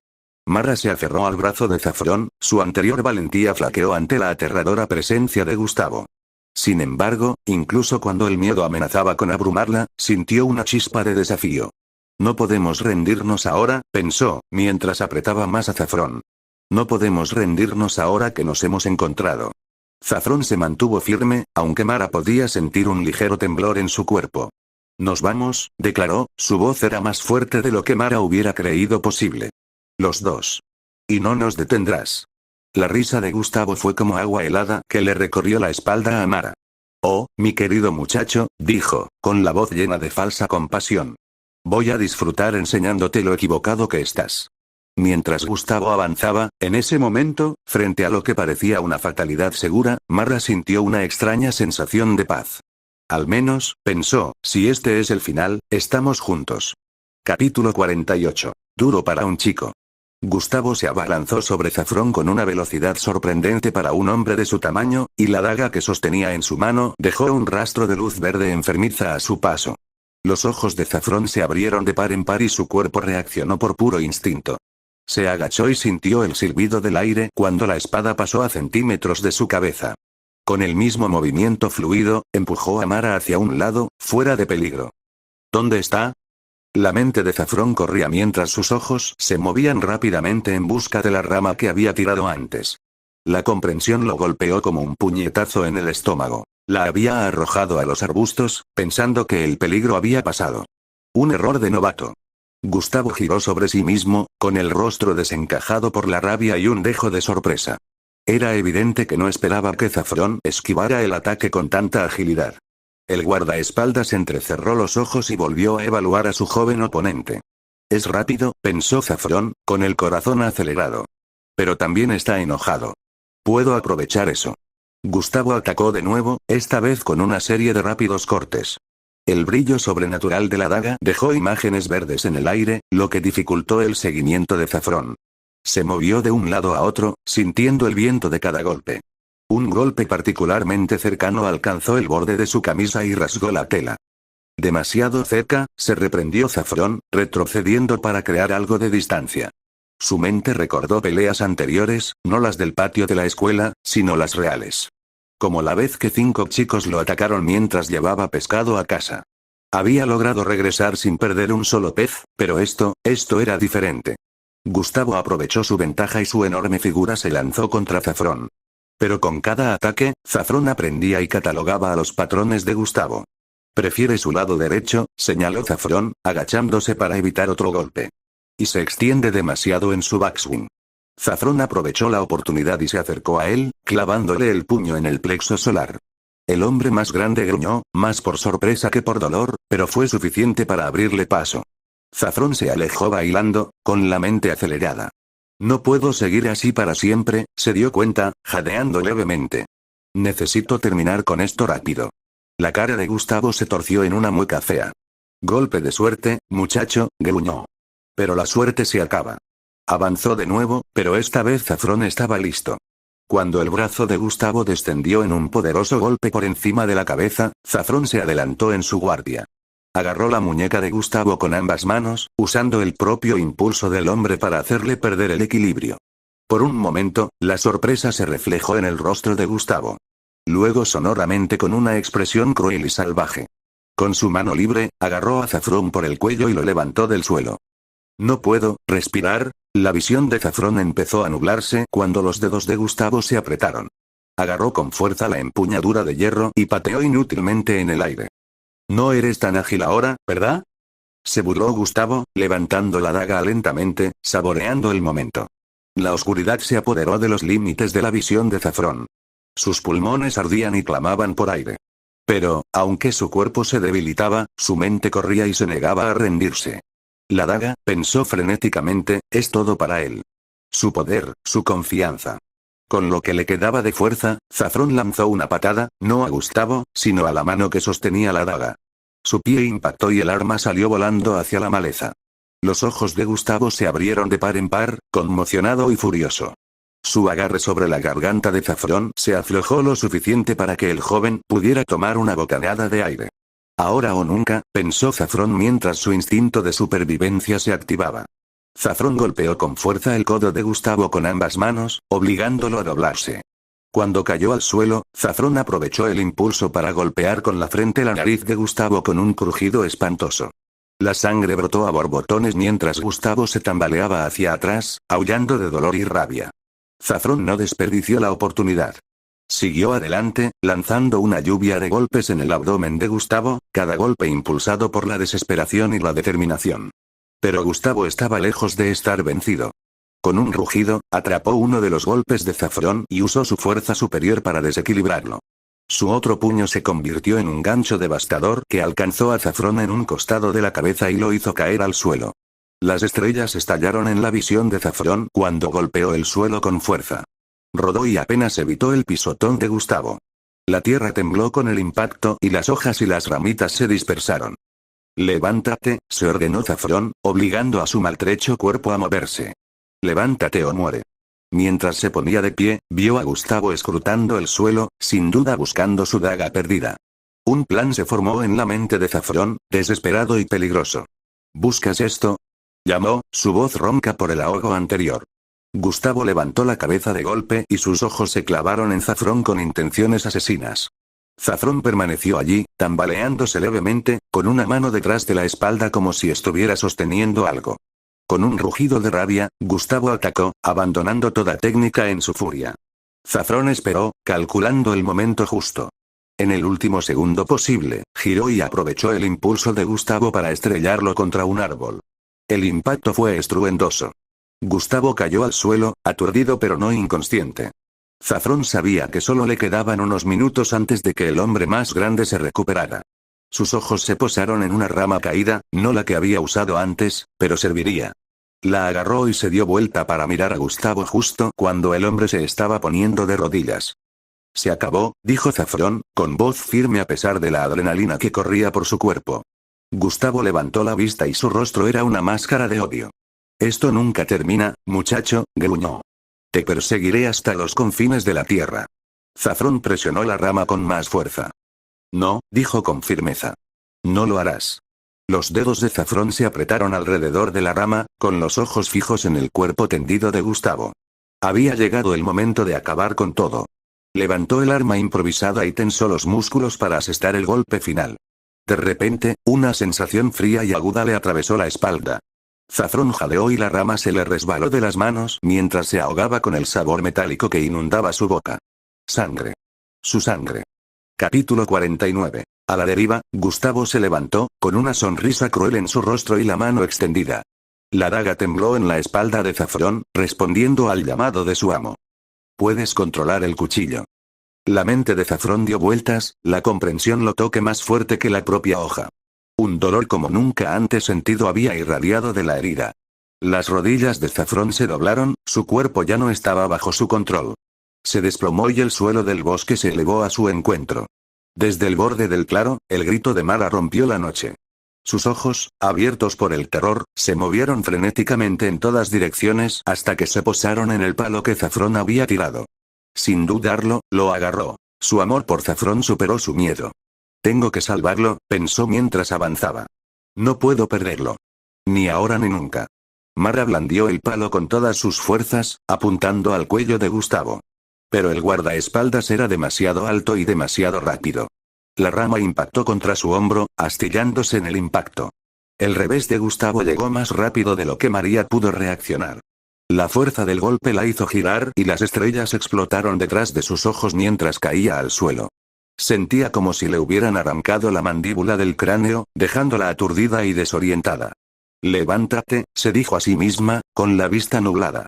Mara se aferró al brazo de Zafrón, su anterior valentía flaqueó ante la aterradora presencia de Gustavo. Sin embargo, incluso cuando el miedo amenazaba con abrumarla, sintió una chispa de desafío. «No podemos rendirnos ahora», pensó, mientras apretaba más a Zafrón. «No podemos rendirnos ahora que nos hemos encontrado». Zafrón se mantuvo firme, aunque Mara podía sentir un ligero temblor en su cuerpo. «Nos vamos», declaró, su voz era más fuerte de lo que Mara hubiera creído posible. «Los dos. Y no nos detendrás». La risa de Gustavo fue como agua helada que le recorrió la espalda a Mara. «Oh, mi querido muchacho», dijo, con la voz llena de falsa compasión. «Voy a disfrutar enseñándote lo equivocado que estás». Mientras Gustavo avanzaba, en ese momento, frente a lo que parecía una fatalidad segura, Mara sintió una extraña sensación de paz. Al menos, pensó, si este es el final, estamos juntos. Capítulo 48. Duro para un chico. Gustavo se abalanzó sobre Zafrón con una velocidad sorprendente para un hombre de su tamaño, y la daga que sostenía en su mano dejó un rastro de luz verde enfermiza a su paso. Los ojos de Zafrón se abrieron de par en par y su cuerpo reaccionó por puro instinto. Se agachó y sintió el silbido del aire cuando la espada pasó a centímetros de su cabeza. Con el mismo movimiento fluido, empujó a Mara hacia un lado, fuera de peligro. ¿Dónde está? La mente de Zafrón corría mientras sus ojos se movían rápidamente en busca de la rama que había tirado antes. La comprensión lo golpeó como un puñetazo en el estómago. La había arrojado a los arbustos, pensando que el peligro había pasado. Un error de novato. Gustavo giró sobre sí mismo, con el rostro desencajado por la rabia y un dejo de sorpresa. Era evidente que no esperaba que Zafrón esquivara el ataque con tanta agilidad. El guardaespaldas entrecerró los ojos y volvió a evaluar a su joven oponente. Es rápido, pensó Zafrón, con el corazón acelerado. Pero también está enojado. Puedo aprovechar eso. Gustavo atacó de nuevo, esta vez con una serie de rápidos cortes. El brillo sobrenatural de la daga dejó imágenes verdes en el aire, lo que dificultó el seguimiento de Zafrón. Se movió de un lado a otro, sintiendo el viento de cada golpe. Un golpe particularmente cercano alcanzó el borde de su camisa y rasgó la tela. Demasiado cerca, se reprendió Zafrón, retrocediendo para crear algo de distancia. Su mente recordó peleas anteriores, no las del patio de la escuela, sino las reales. Como la vez que 5 chicos lo atacaron mientras llevaba pescado a casa. Había logrado regresar sin perder un solo pez, pero esto era diferente. Gustavo aprovechó su ventaja y su enorme figura se lanzó contra Zafrón. Pero con cada ataque, Zafrón aprendía y catalogaba a los patrones de Gustavo. Prefiere su lado derecho, señaló Zafrón, agachándose para evitar otro golpe. Y se extiende demasiado en su backswing. Zafrón aprovechó la oportunidad y se acercó a él, clavándole el puño en el plexo solar. El hombre más grande gruñó, más por sorpresa que por dolor, pero fue suficiente para abrirle paso. Zafrón se alejó bailando, con la mente acelerada. No puedo seguir así para siempre, se dio cuenta, jadeando levemente. Necesito terminar con esto rápido. La cara de Gustavo se torció en una mueca fea. Golpe de suerte, muchacho, gruñó. Pero la suerte se acaba. Avanzó de nuevo, pero esta vez Zafrón estaba listo. Cuando el brazo de Gustavo descendió en un poderoso golpe por encima de la cabeza, Zafrón se adelantó en su guardia. Agarró la muñeca de Gustavo con ambas manos, usando el propio impulso del hombre para hacerle perder el equilibrio. Por un momento, la sorpresa se reflejó en el rostro de Gustavo. Luego sonoramente con una expresión cruel y salvaje. Con su mano libre, agarró a Zafrón por el cuello y lo levantó del suelo. No puedo respirar. La visión de Zafrón empezó a nublarse cuando los dedos de Gustavo se apretaron. Agarró con fuerza la empuñadura de hierro y pateó inútilmente en el aire. No eres tan ágil ahora, ¿verdad? Se burló Gustavo, levantando la daga lentamente, saboreando el momento. La oscuridad se apoderó de los límites de la visión de Zafrón. Sus pulmones ardían y clamaban por aire. Pero, aunque su cuerpo se debilitaba, su mente corría y se negaba a rendirse. La daga, pensó frenéticamente, es todo para él. Su poder, su confianza. Con lo que le quedaba de fuerza, Zafrón lanzó una patada, no a Gustavo, sino a la mano que sostenía la daga. Su pie impactó y el arma salió volando hacia la maleza. Los ojos de Gustavo se abrieron de par en par, conmocionado y furioso. Su agarre sobre la garganta de Zafrón se aflojó lo suficiente para que el joven pudiera tomar una bocanada de aire. Ahora o nunca, pensó Zafrón mientras su instinto de supervivencia se activaba. Zafrón golpeó con fuerza el codo de Gustavo con ambas manos, obligándolo a doblarse. Cuando cayó al suelo, Zafrón aprovechó el impulso para golpear con la frente la nariz de Gustavo con un crujido espantoso. La sangre brotó a borbotones mientras Gustavo se tambaleaba hacia atrás, aullando de dolor y rabia. Zafrón no desperdició la oportunidad. Siguió adelante, lanzando una lluvia de golpes en el abdomen de Gustavo, cada golpe impulsado por la desesperación y la determinación. Pero Gustavo estaba lejos de estar vencido. Con un rugido, atrapó uno de los golpes de Zafrón y usó su fuerza superior para desequilibrarlo. Su otro puño se convirtió en un gancho devastador que alcanzó a Zafrón en un costado de la cabeza y lo hizo caer al suelo. Las estrellas estallaron en la visión de Zafrón cuando golpeó el suelo con fuerza. Rodó y apenas evitó el pisotón de Gustavo. La tierra tembló con el impacto y las hojas y las ramitas se dispersaron. Levántate, se ordenó Zafrón, obligando a su maltrecho cuerpo a moverse. Levántate o muere. Mientras se ponía de pie, vio a Gustavo escrutando el suelo, sin duda buscando su daga perdida. Un plan se formó en la mente de Zafrón, desesperado y peligroso. ¿Buscas esto? Llamó, su voz ronca por el ahogo anterior. Gustavo levantó la cabeza de golpe y sus ojos se clavaron en Zafrón con intenciones asesinas. Zafrón permaneció allí, tambaleándose levemente, con una mano detrás de la espalda como si estuviera sosteniendo algo. Con un rugido de rabia, Gustavo atacó, abandonando toda técnica en su furia. Zafrón esperó, calculando el momento justo. En el último segundo posible, giró y aprovechó el impulso de Gustavo para estrellarlo contra un árbol. El impacto fue estruendoso. Gustavo cayó al suelo, aturdido pero no inconsciente. Zafrón sabía que solo le quedaban unos minutos antes de que el hombre más grande se recuperara. Sus ojos se posaron en una rama caída, no la que había usado antes, pero serviría. La agarró y se dio vuelta para mirar a Gustavo justo cuando el hombre se estaba poniendo de rodillas. Se acabó, dijo Zafrón, con voz firme a pesar de la adrenalina que corría por su cuerpo. Gustavo levantó la vista y su rostro era una máscara de odio. Esto nunca termina, muchacho, gruñó. Te perseguiré hasta los confines de la tierra. Zafrón presionó la rama con más fuerza. No, dijo con firmeza. No lo harás. Los dedos de Zafrón se apretaron alrededor de la rama, con los ojos fijos en el cuerpo tendido de Gustavo. Había llegado el momento de acabar con todo. Levantó el arma improvisada y tensó los músculos para asestar el golpe final. De repente, una sensación fría y aguda le atravesó la espalda. Zafrón jadeó y la rama se le resbaló de las manos mientras se ahogaba con el sabor metálico que inundaba su boca. Sangre. Su sangre. Capítulo 49. A la deriva, Gustavo se levantó, con una sonrisa cruel en su rostro y la mano extendida. La daga tembló en la espalda de Zafrón, respondiendo al llamado de su amo. Puedes controlar el cuchillo. La mente de Zafrón dio vueltas, la comprensión lo toque más fuerte que la propia hoja. Un dolor como nunca antes sentido había irradiado de la herida. Las rodillas de Zafrón se doblaron, su cuerpo ya no estaba bajo su control. Se desplomó y el suelo del bosque se elevó a su encuentro. Desde el borde del claro, el grito de Mara rompió la noche. Sus ojos, abiertos por el terror, se movieron frenéticamente en todas direcciones hasta que se posaron en el palo que Zafrón había tirado. Sin dudarlo, lo agarró. Su amor por Zafrón superó su miedo. Tengo que salvarlo, pensó mientras avanzaba. No puedo perderlo. Ni ahora ni nunca. Mara blandió el palo con todas sus fuerzas, apuntando al cuello de Gustavo. Pero el guardaespaldas era demasiado alto y demasiado rápido. La rama impactó contra su hombro, astillándose en el impacto. El revés de Gustavo llegó más rápido de lo que María pudo reaccionar. La fuerza del golpe la hizo girar y las estrellas explotaron detrás de sus ojos mientras caía al suelo. Sentía como si le hubieran arrancado la mandíbula del cráneo, dejándola aturdida y desorientada. Levántate, se dijo a sí misma, con la vista nublada.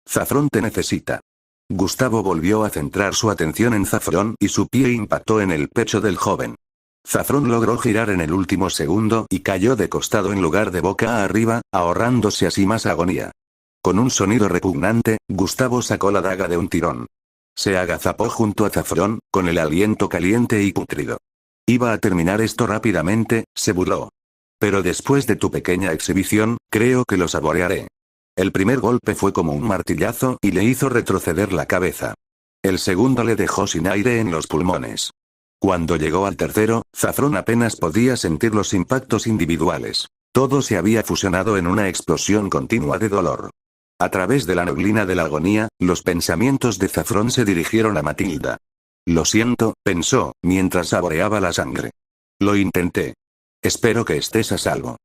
Zafrón te necesita. Gustavo volvió a centrar su atención en Zafrón y su pie impactó en el pecho del joven. Zafrón logró girar en el último segundo y cayó de costado en lugar de boca arriba, ahorrándose así más agonía. Con un sonido repugnante, Gustavo sacó la daga de un tirón. Se agazapó junto a Zafrón, con el aliento caliente y pútrido. Iba a terminar esto rápidamente, se burló. Pero después de tu pequeña exhibición, creo que lo saborearé. El primer golpe fue como un martillazo y le hizo retroceder la cabeza. El segundo le dejó sin aire en los pulmones. Cuando llegó al tercero, Zafrón apenas podía sentir los impactos individuales. Todo se había fusionado en una explosión continua de dolor. A través de la neblina de la agonía, los pensamientos de Zafrón se dirigieron a Matilda. Lo siento, pensó, mientras saboreaba la sangre. Lo intenté. Espero que estés a salvo.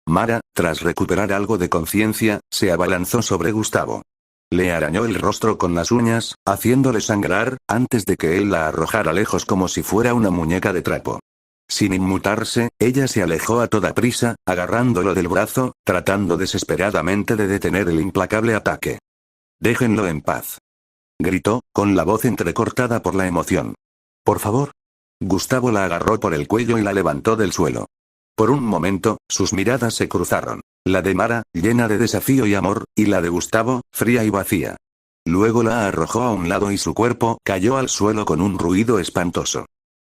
Mara, tras recuperar algo de conciencia, se abalanzó sobre Gustavo. Le arañó el rostro con las uñas, haciéndole sangrar, antes de que él la arrojara lejos como si fuera una muñeca de trapo. Sin inmutarse, ella se alejó a toda prisa, agarrándolo del brazo, tratando desesperadamente de detener el implacable ataque. «Déjenlo en paz», gritó, con la voz entrecortada por la emoción. «Por favor». Gustavo la agarró por el cuello y la levantó del suelo. Por un momento, sus miradas se cruzaron. La de Mara, llena de desafío y amor, y la de Gustavo, fría y vacía. Luego la arrojó a un lado y su cuerpo cayó al suelo con un ruido espantoso.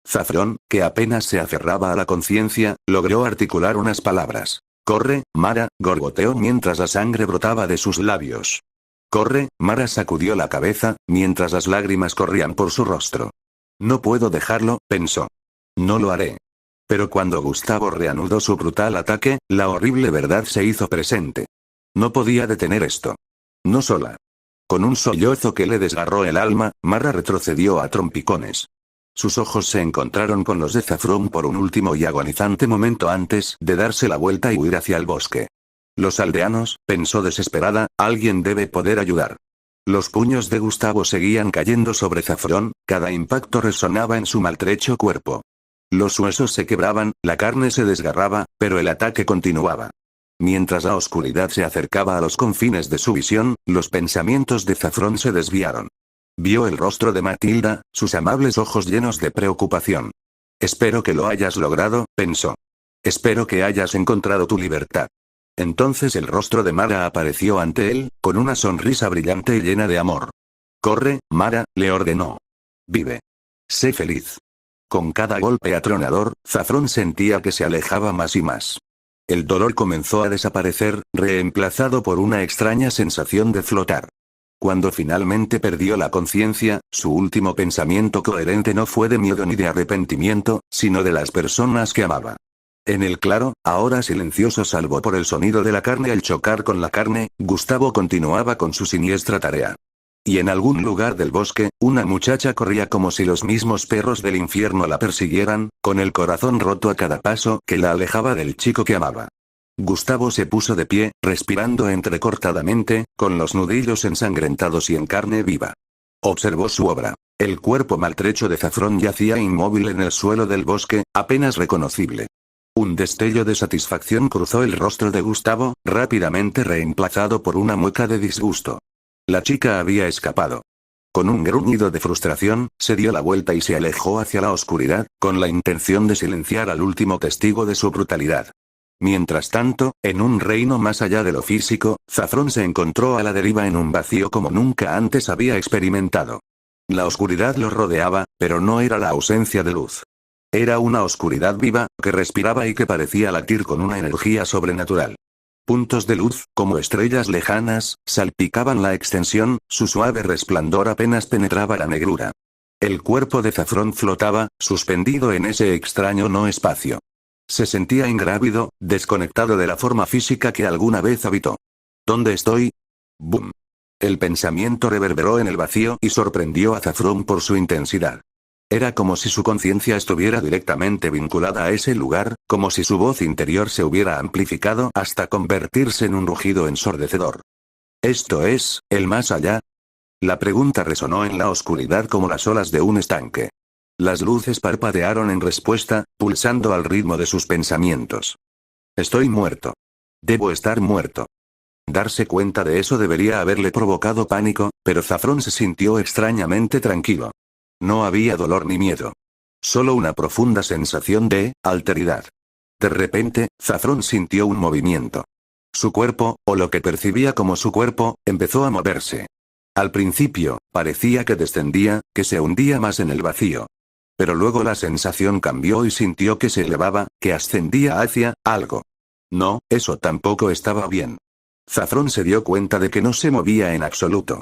Zafrón, que apenas se aferraba a la conciencia, logró articular unas palabras. «Corre, Mara», gorgoteó mientras la sangre brotaba de sus labios. «Corre», Mara sacudió la cabeza, mientras las lágrimas corrían por su rostro. «No puedo dejarlo», pensó. «No lo haré». Pero cuando Gustavo reanudó su brutal ataque, la horrible verdad se hizo presente. No podía detener esto. No sola. Con un sollozo que le desgarró el alma, Mara retrocedió a trompicones. Sus ojos se encontraron con los de Saffron por un último y agonizante momento antes de darse la vuelta y huir hacia el bosque. Los aldeanos, pensó desesperada, alguien debe poder ayudar. Los puños de Gustavo seguían cayendo sobre Saffron, cada impacto resonaba en su maltrecho cuerpo. Los huesos se quebraban, la carne se desgarraba, pero el ataque continuaba. Mientras la oscuridad se acercaba a los confines de su visión, los pensamientos de Saffron se desviaron. Vio el rostro de Matilda, sus amables ojos llenos de preocupación. Espero que lo hayas logrado, pensó. Espero que hayas encontrado tu libertad. Entonces el rostro de Mara apareció ante él, con una sonrisa brillante y llena de amor. Corre, Mara, le ordenó. Vive. Sé feliz. Con cada golpe atronador, Saffron sentía que se alejaba más y más. El dolor comenzó a desaparecer, reemplazado por una extraña sensación de flotar. Cuando finalmente perdió la conciencia, su último pensamiento coherente no fue de miedo ni de arrepentimiento, sino de las personas que amaba. En el claro, ahora silencioso salvo por el sonido de la carne al chocar con la carne, Gustavo continuaba con su siniestra tarea. Y en algún lugar del bosque, una muchacha corría como si los mismos perros del infierno la persiguieran, con el corazón roto a cada paso que la alejaba del chico que amaba. Gustavo se puso de pie, respirando entrecortadamente, con los nudillos ensangrentados y en carne viva. Observó su obra. El cuerpo maltrecho de Saffron yacía inmóvil en el suelo del bosque, apenas reconocible. Un destello de satisfacción cruzó el rostro de Gustavo, rápidamente reemplazado por una mueca de disgusto. La chica había escapado. Con un gruñido de frustración, se dio la vuelta y se alejó hacia la oscuridad, con la intención de silenciar al último testigo de su brutalidad. Mientras tanto, en un reino más allá de lo físico, Saffron se encontró a la deriva en un vacío como nunca antes había experimentado. La oscuridad lo rodeaba, pero no era la ausencia de luz. Era una oscuridad viva, que respiraba y que parecía latir con una energía sobrenatural. Puntos de luz, como estrellas lejanas, salpicaban la extensión, su suave resplandor apenas penetraba la negrura. El cuerpo de Saffron flotaba, suspendido en ese extraño no espacio. Se sentía ingrávido, desconectado de la forma física que alguna vez habitó. ¿Dónde estoy? ¡Bum! El pensamiento reverberó en el vacío y sorprendió a Saffron por su intensidad. Era como si su conciencia estuviera directamente vinculada a ese lugar, como si su voz interior se hubiera amplificado hasta convertirse en un rugido ensordecedor. ¿Esto es, el más allá? La pregunta resonó en la oscuridad como las olas de un estanque. Las luces parpadearon en respuesta, pulsando al ritmo de sus pensamientos. Estoy muerto. Debo estar muerto. Darse cuenta de eso debería haberle provocado pánico, pero Saffron se sintió extrañamente tranquilo. No había dolor ni miedo. Solo una profunda sensación de alteridad. De repente, Saffron sintió un movimiento. Su cuerpo, o lo que percibía como su cuerpo, empezó a moverse. Al principio, parecía que descendía, que se hundía más en el vacío. Pero luego la sensación cambió y sintió que se elevaba, que ascendía hacia algo. No, eso tampoco estaba bien. Saffron se dio cuenta de que no se movía en absoluto.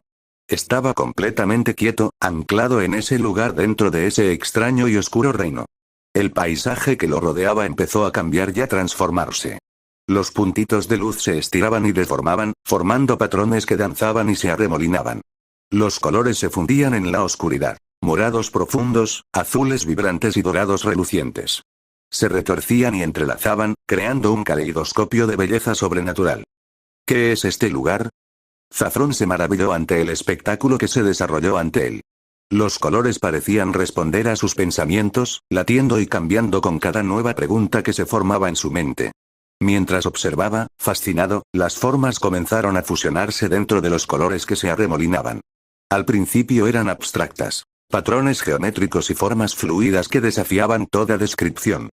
Estaba completamente quieto, anclado en ese lugar dentro de ese extraño y oscuro reino. El paisaje que lo rodeaba empezó a cambiar y a transformarse. Los puntitos de luz se estiraban y deformaban, formando patrones que danzaban y se arremolinaban. Los colores se fundían en la oscuridad. Morados profundos, azules vibrantes y dorados relucientes. Se retorcían y entrelazaban, creando un caleidoscopio de belleza sobrenatural. ¿Qué es este lugar? Saffron se maravilló ante el espectáculo que se desarrolló ante él. Los colores parecían responder a sus pensamientos, latiendo y cambiando con cada nueva pregunta que se formaba en su mente. Mientras observaba, fascinado, las formas comenzaron a fusionarse dentro de los colores que se arremolinaban. Al principio eran abstractas. Patrones geométricos y formas fluidas que desafiaban toda descripción.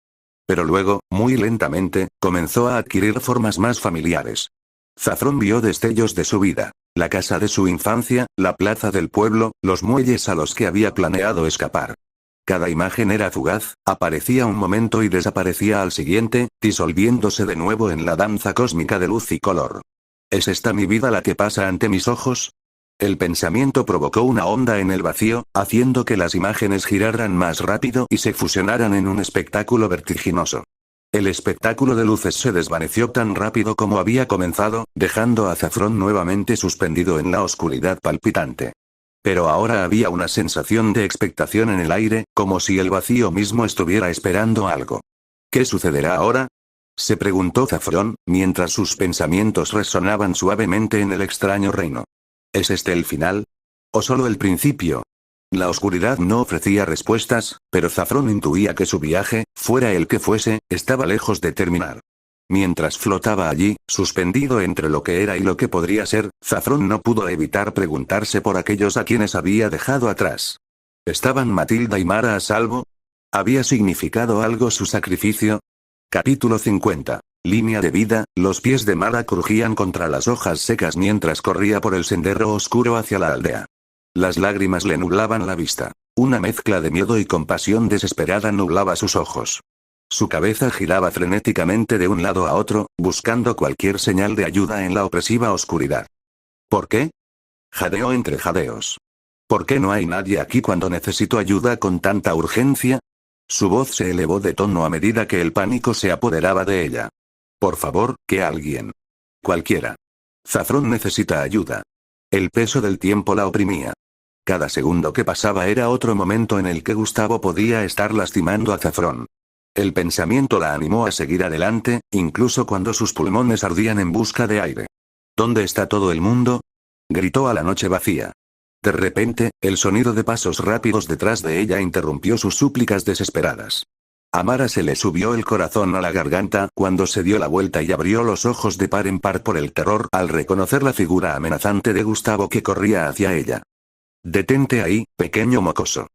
Pero luego, muy lentamente, comenzó a adquirir formas más familiares. Saffron vio destellos de su vida, la casa de su infancia, la plaza del pueblo, los muelles a los que había planeado escapar. Cada imagen era fugaz, aparecía un momento y desaparecía al siguiente, disolviéndose de nuevo en la danza cósmica de luz y color. ¿Es esta mi vida la que pasa ante mis ojos? El pensamiento provocó una onda en el vacío, haciendo que las imágenes giraran más rápido y se fusionaran en un espectáculo vertiginoso. El espectáculo de luces se desvaneció tan rápido como había comenzado, dejando a Zafrón nuevamente suspendido en la oscuridad palpitante. Pero ahora había una sensación de expectación en el aire, como si el vacío mismo estuviera esperando algo. ¿Qué sucederá ahora? Se preguntó Zafrón, mientras sus pensamientos resonaban suavemente en el extraño reino. ¿Es este el final? ¿O solo el principio? La oscuridad no ofrecía respuestas, pero Zafrón intuía que su viaje, fuera el que fuese, estaba lejos de terminar. Mientras flotaba allí, suspendido entre lo que era y lo que podría ser, Zafrón no pudo evitar preguntarse por aquellos a quienes había dejado atrás. ¿Estaban Matilda y Mara a salvo? ¿Había significado algo su sacrificio? Capítulo 50. Línea de vida. Los pies de Mara crujían contra las hojas secas mientras corría por el sendero oscuro hacia la aldea. Las lágrimas le nublaban la vista. Una mezcla de miedo y compasión desesperada nublaba sus ojos. Su cabeza giraba frenéticamente de un lado a otro, buscando cualquier señal de ayuda en la opresiva oscuridad. ¿Por qué? Jadeó entre jadeos. ¿Por qué no hay nadie aquí cuando necesito ayuda con tanta urgencia? Su voz se elevó de tono a medida que el pánico se apoderaba de ella. Por favor, que alguien. Cualquiera. Zafrón necesita ayuda. El peso del tiempo la oprimía. Cada segundo que pasaba era otro momento en el que Gustavo podía estar lastimando a Zafrón. El pensamiento la animó a seguir adelante, incluso cuando sus pulmones ardían en busca de aire. ¿Dónde está todo el mundo? Gritó a la noche vacía. De repente, el sonido de pasos rápidos detrás de ella interrumpió sus súplicas desesperadas. A Mara se le subió el corazón a la garganta cuando se dio la vuelta y abrió los ojos de par en par por el terror al reconocer la figura amenazante de Gustavo que corría hacia ella. «Detente ahí, pequeño mocoso»,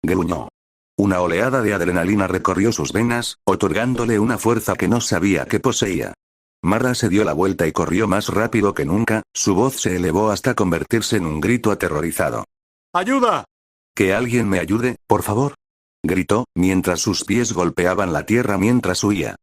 gruñó. Una oleada de adrenalina recorrió sus venas, otorgándole una fuerza que no sabía que poseía. Mara se dio la vuelta y corrió más rápido que nunca, su voz se elevó hasta convertirse en un grito aterrorizado. ¡Ayuda! «Que alguien me ayude, por favor», gritó, mientras sus pies golpeaban la tierra mientras huía.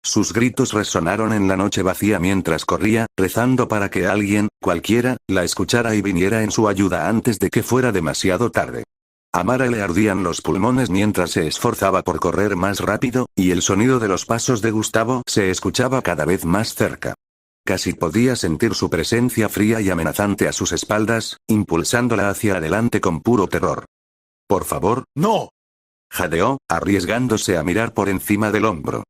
Sus gritos resonaron en la noche vacía mientras corría, rezando para que alguien, cualquiera, la escuchara y viniera en su ayuda antes de que fuera demasiado tarde. A Mara le ardían los pulmones mientras se esforzaba por correr más rápido, y el sonido de los pasos de Gustavo se escuchaba cada vez más cerca. Casi podía sentir su presencia fría y amenazante a sus espaldas, impulsándola hacia adelante con puro terror. «Por favor, no», jadeó, arriesgándose a mirar por encima del hombro.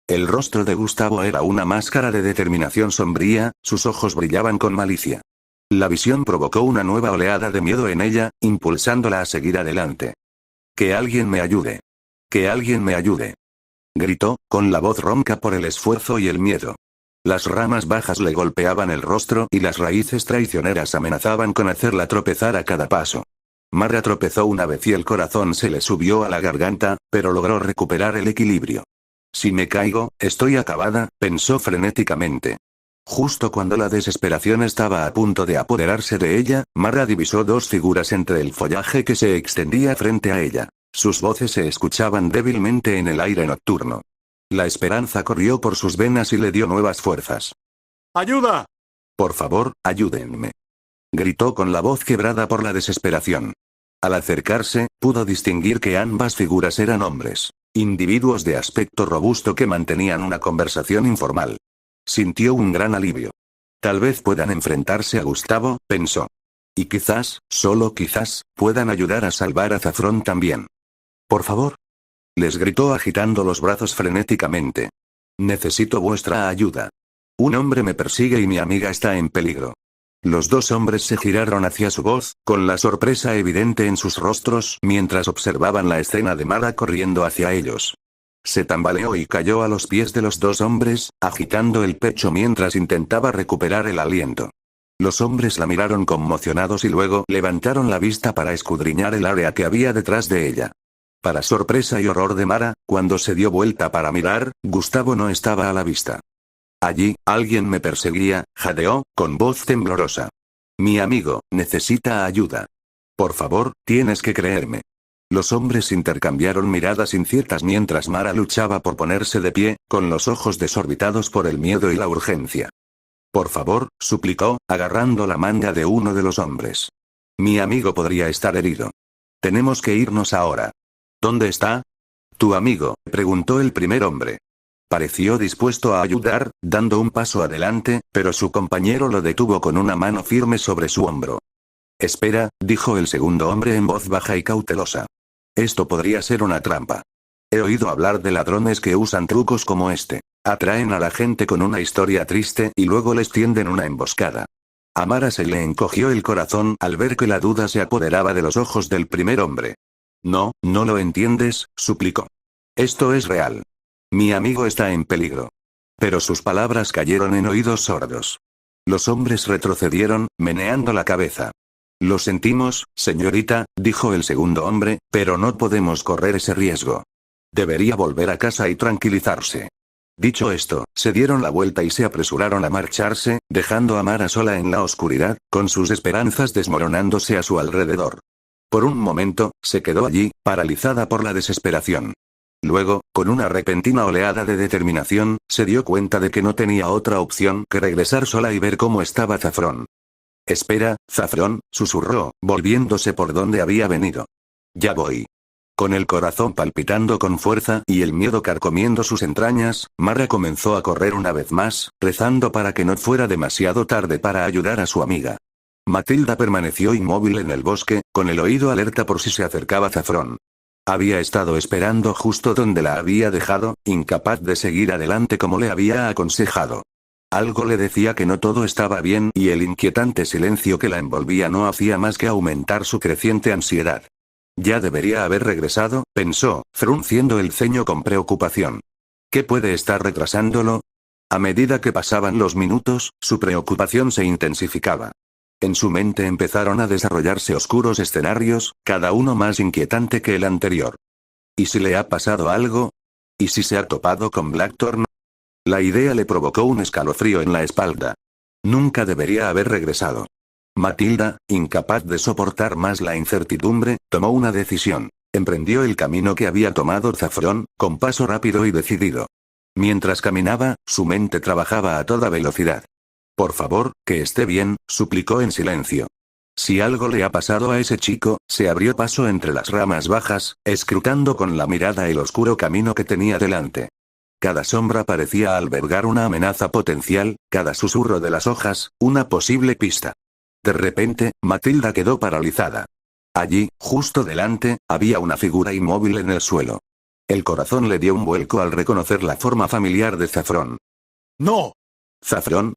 El rostro de Gustavo era una máscara de determinación sombría, sus ojos brillaban con malicia. La visión provocó una nueva oleada de miedo en ella, impulsándola a seguir adelante. «Que alguien me ayude. Que alguien me ayude», gritó, con la voz ronca por el esfuerzo y el miedo. Las ramas bajas le golpeaban el rostro y las raíces traicioneras amenazaban con hacerla tropezar a cada paso. Mara tropezó una vez y el corazón se le subió a la garganta, pero logró recuperar el equilibrio. «Si me caigo, estoy acabada», pensó frenéticamente. Justo cuando la desesperación estaba a punto de apoderarse de ella, Mara divisó dos figuras entre el follaje que se extendía frente a ella. Sus voces se escuchaban débilmente en el aire nocturno. La esperanza corrió por sus venas y le dio nuevas fuerzas. «¡Ayuda! Por favor, ayúdenme», gritó con la voz quebrada por la desesperación. Al acercarse, pudo distinguir que ambas figuras eran hombres. Individuos de aspecto robusto que mantenían una conversación informal. Sintió un gran alivio. Tal vez puedan enfrentarse a Gustavo, pensó. Y quizás, solo quizás, puedan ayudar a salvar a Zafrón también. «Por favor», les gritó agitando los brazos frenéticamente. «Necesito vuestra ayuda. Un hombre me persigue y mi amiga está en peligro». Los dos hombres se giraron hacia su voz, con la sorpresa evidente en sus rostros mientras observaban la escena de Mara corriendo hacia ellos. Se tambaleó y cayó a los pies de los dos hombres, agitando el pecho mientras intentaba recuperar el aliento. Los hombres la miraron conmocionados y luego levantaron la vista para escudriñar el área que había detrás de ella. Para sorpresa y horror de Mara, cuando se dio vuelta para mirar, Gustavo no estaba a la vista. «Allí, alguien me perseguía», jadeó, con voz temblorosa. «Mi amigo, necesita ayuda. Por favor, tienes que creerme». Los hombres intercambiaron miradas inciertas mientras Mara luchaba por ponerse de pie, con los ojos desorbitados por el miedo y la urgencia. «Por favor», suplicó, agarrando la manga de uno de los hombres. «Mi amigo podría estar herido. Tenemos que irnos ahora». «¿Dónde está?» «Tu amigo», preguntó el primer hombre. Pareció dispuesto a ayudar, dando un paso adelante, pero su compañero lo detuvo con una mano firme sobre su hombro. Espera, dijo el segundo hombre en voz baja y cautelosa. Esto podría ser una trampa. He oído hablar de ladrones que usan trucos como este. Atraen a la gente con una historia triste y luego les tienden una emboscada. A Mara se le encogió el corazón al ver que la duda se apoderaba de los ojos del primer hombre. No, no lo entiendes, suplicó. Esto es real. Mi amigo está en peligro. Pero sus palabras cayeron en oídos sordos. Los hombres retrocedieron, meneando la cabeza. Lo sentimos, señorita, dijo el segundo hombre, pero no podemos correr ese riesgo. Debería volver a casa y tranquilizarse. Dicho esto, se dieron la vuelta y se apresuraron a marcharse, dejando a Mara sola en la oscuridad, con sus esperanzas desmoronándose a su alrededor. Por un momento, se quedó allí, paralizada por la desesperación. Luego, con una repentina oleada de determinación, se dio cuenta de que no tenía otra opción que regresar sola y ver cómo estaba Zafrón. Espera, Zafrón, susurró, volviéndose por donde había venido. Ya voy. Con el corazón palpitando con fuerza y el miedo carcomiendo sus entrañas, Mara comenzó a correr una vez más, rezando para que no fuera demasiado tarde para ayudar a su amiga. Matilda permaneció inmóvil en el bosque, con el oído alerta por si se acercaba Zafrón. Había estado esperando justo donde la había dejado, incapaz de seguir adelante como le había aconsejado. Algo le decía que no todo estaba bien y el inquietante silencio que la envolvía no hacía más que aumentar su creciente ansiedad. Ya debería haber regresado, pensó, frunciendo el ceño con preocupación. ¿Qué puede estar retrasándolo? A medida que pasaban los minutos, su preocupación se intensificaba. En su mente empezaron a desarrollarse oscuros escenarios, cada uno más inquietante que el anterior. ¿Y si le ha pasado algo? ¿Y si se ha topado con Blackthorn? La idea le provocó un escalofrío en la espalda. Nunca debería haber regresado. Matilda, incapaz de soportar más la incertidumbre, tomó una decisión. Emprendió el camino que había tomado Zafrón, con paso rápido y decidido. Mientras caminaba, su mente trabajaba a toda velocidad. Por favor, que esté bien, suplicó en silencio. Si algo le ha pasado a ese chico, se abrió paso entre las ramas bajas, escrutando con la mirada el oscuro camino que tenía delante. Cada sombra parecía albergar una amenaza potencial, cada susurro de las hojas, una posible pista. De repente, Matilda quedó paralizada. Allí, justo delante, había una figura inmóvil en el suelo. El corazón le dio un vuelco al reconocer la forma familiar de Zafrón. ¡No! Zafrón,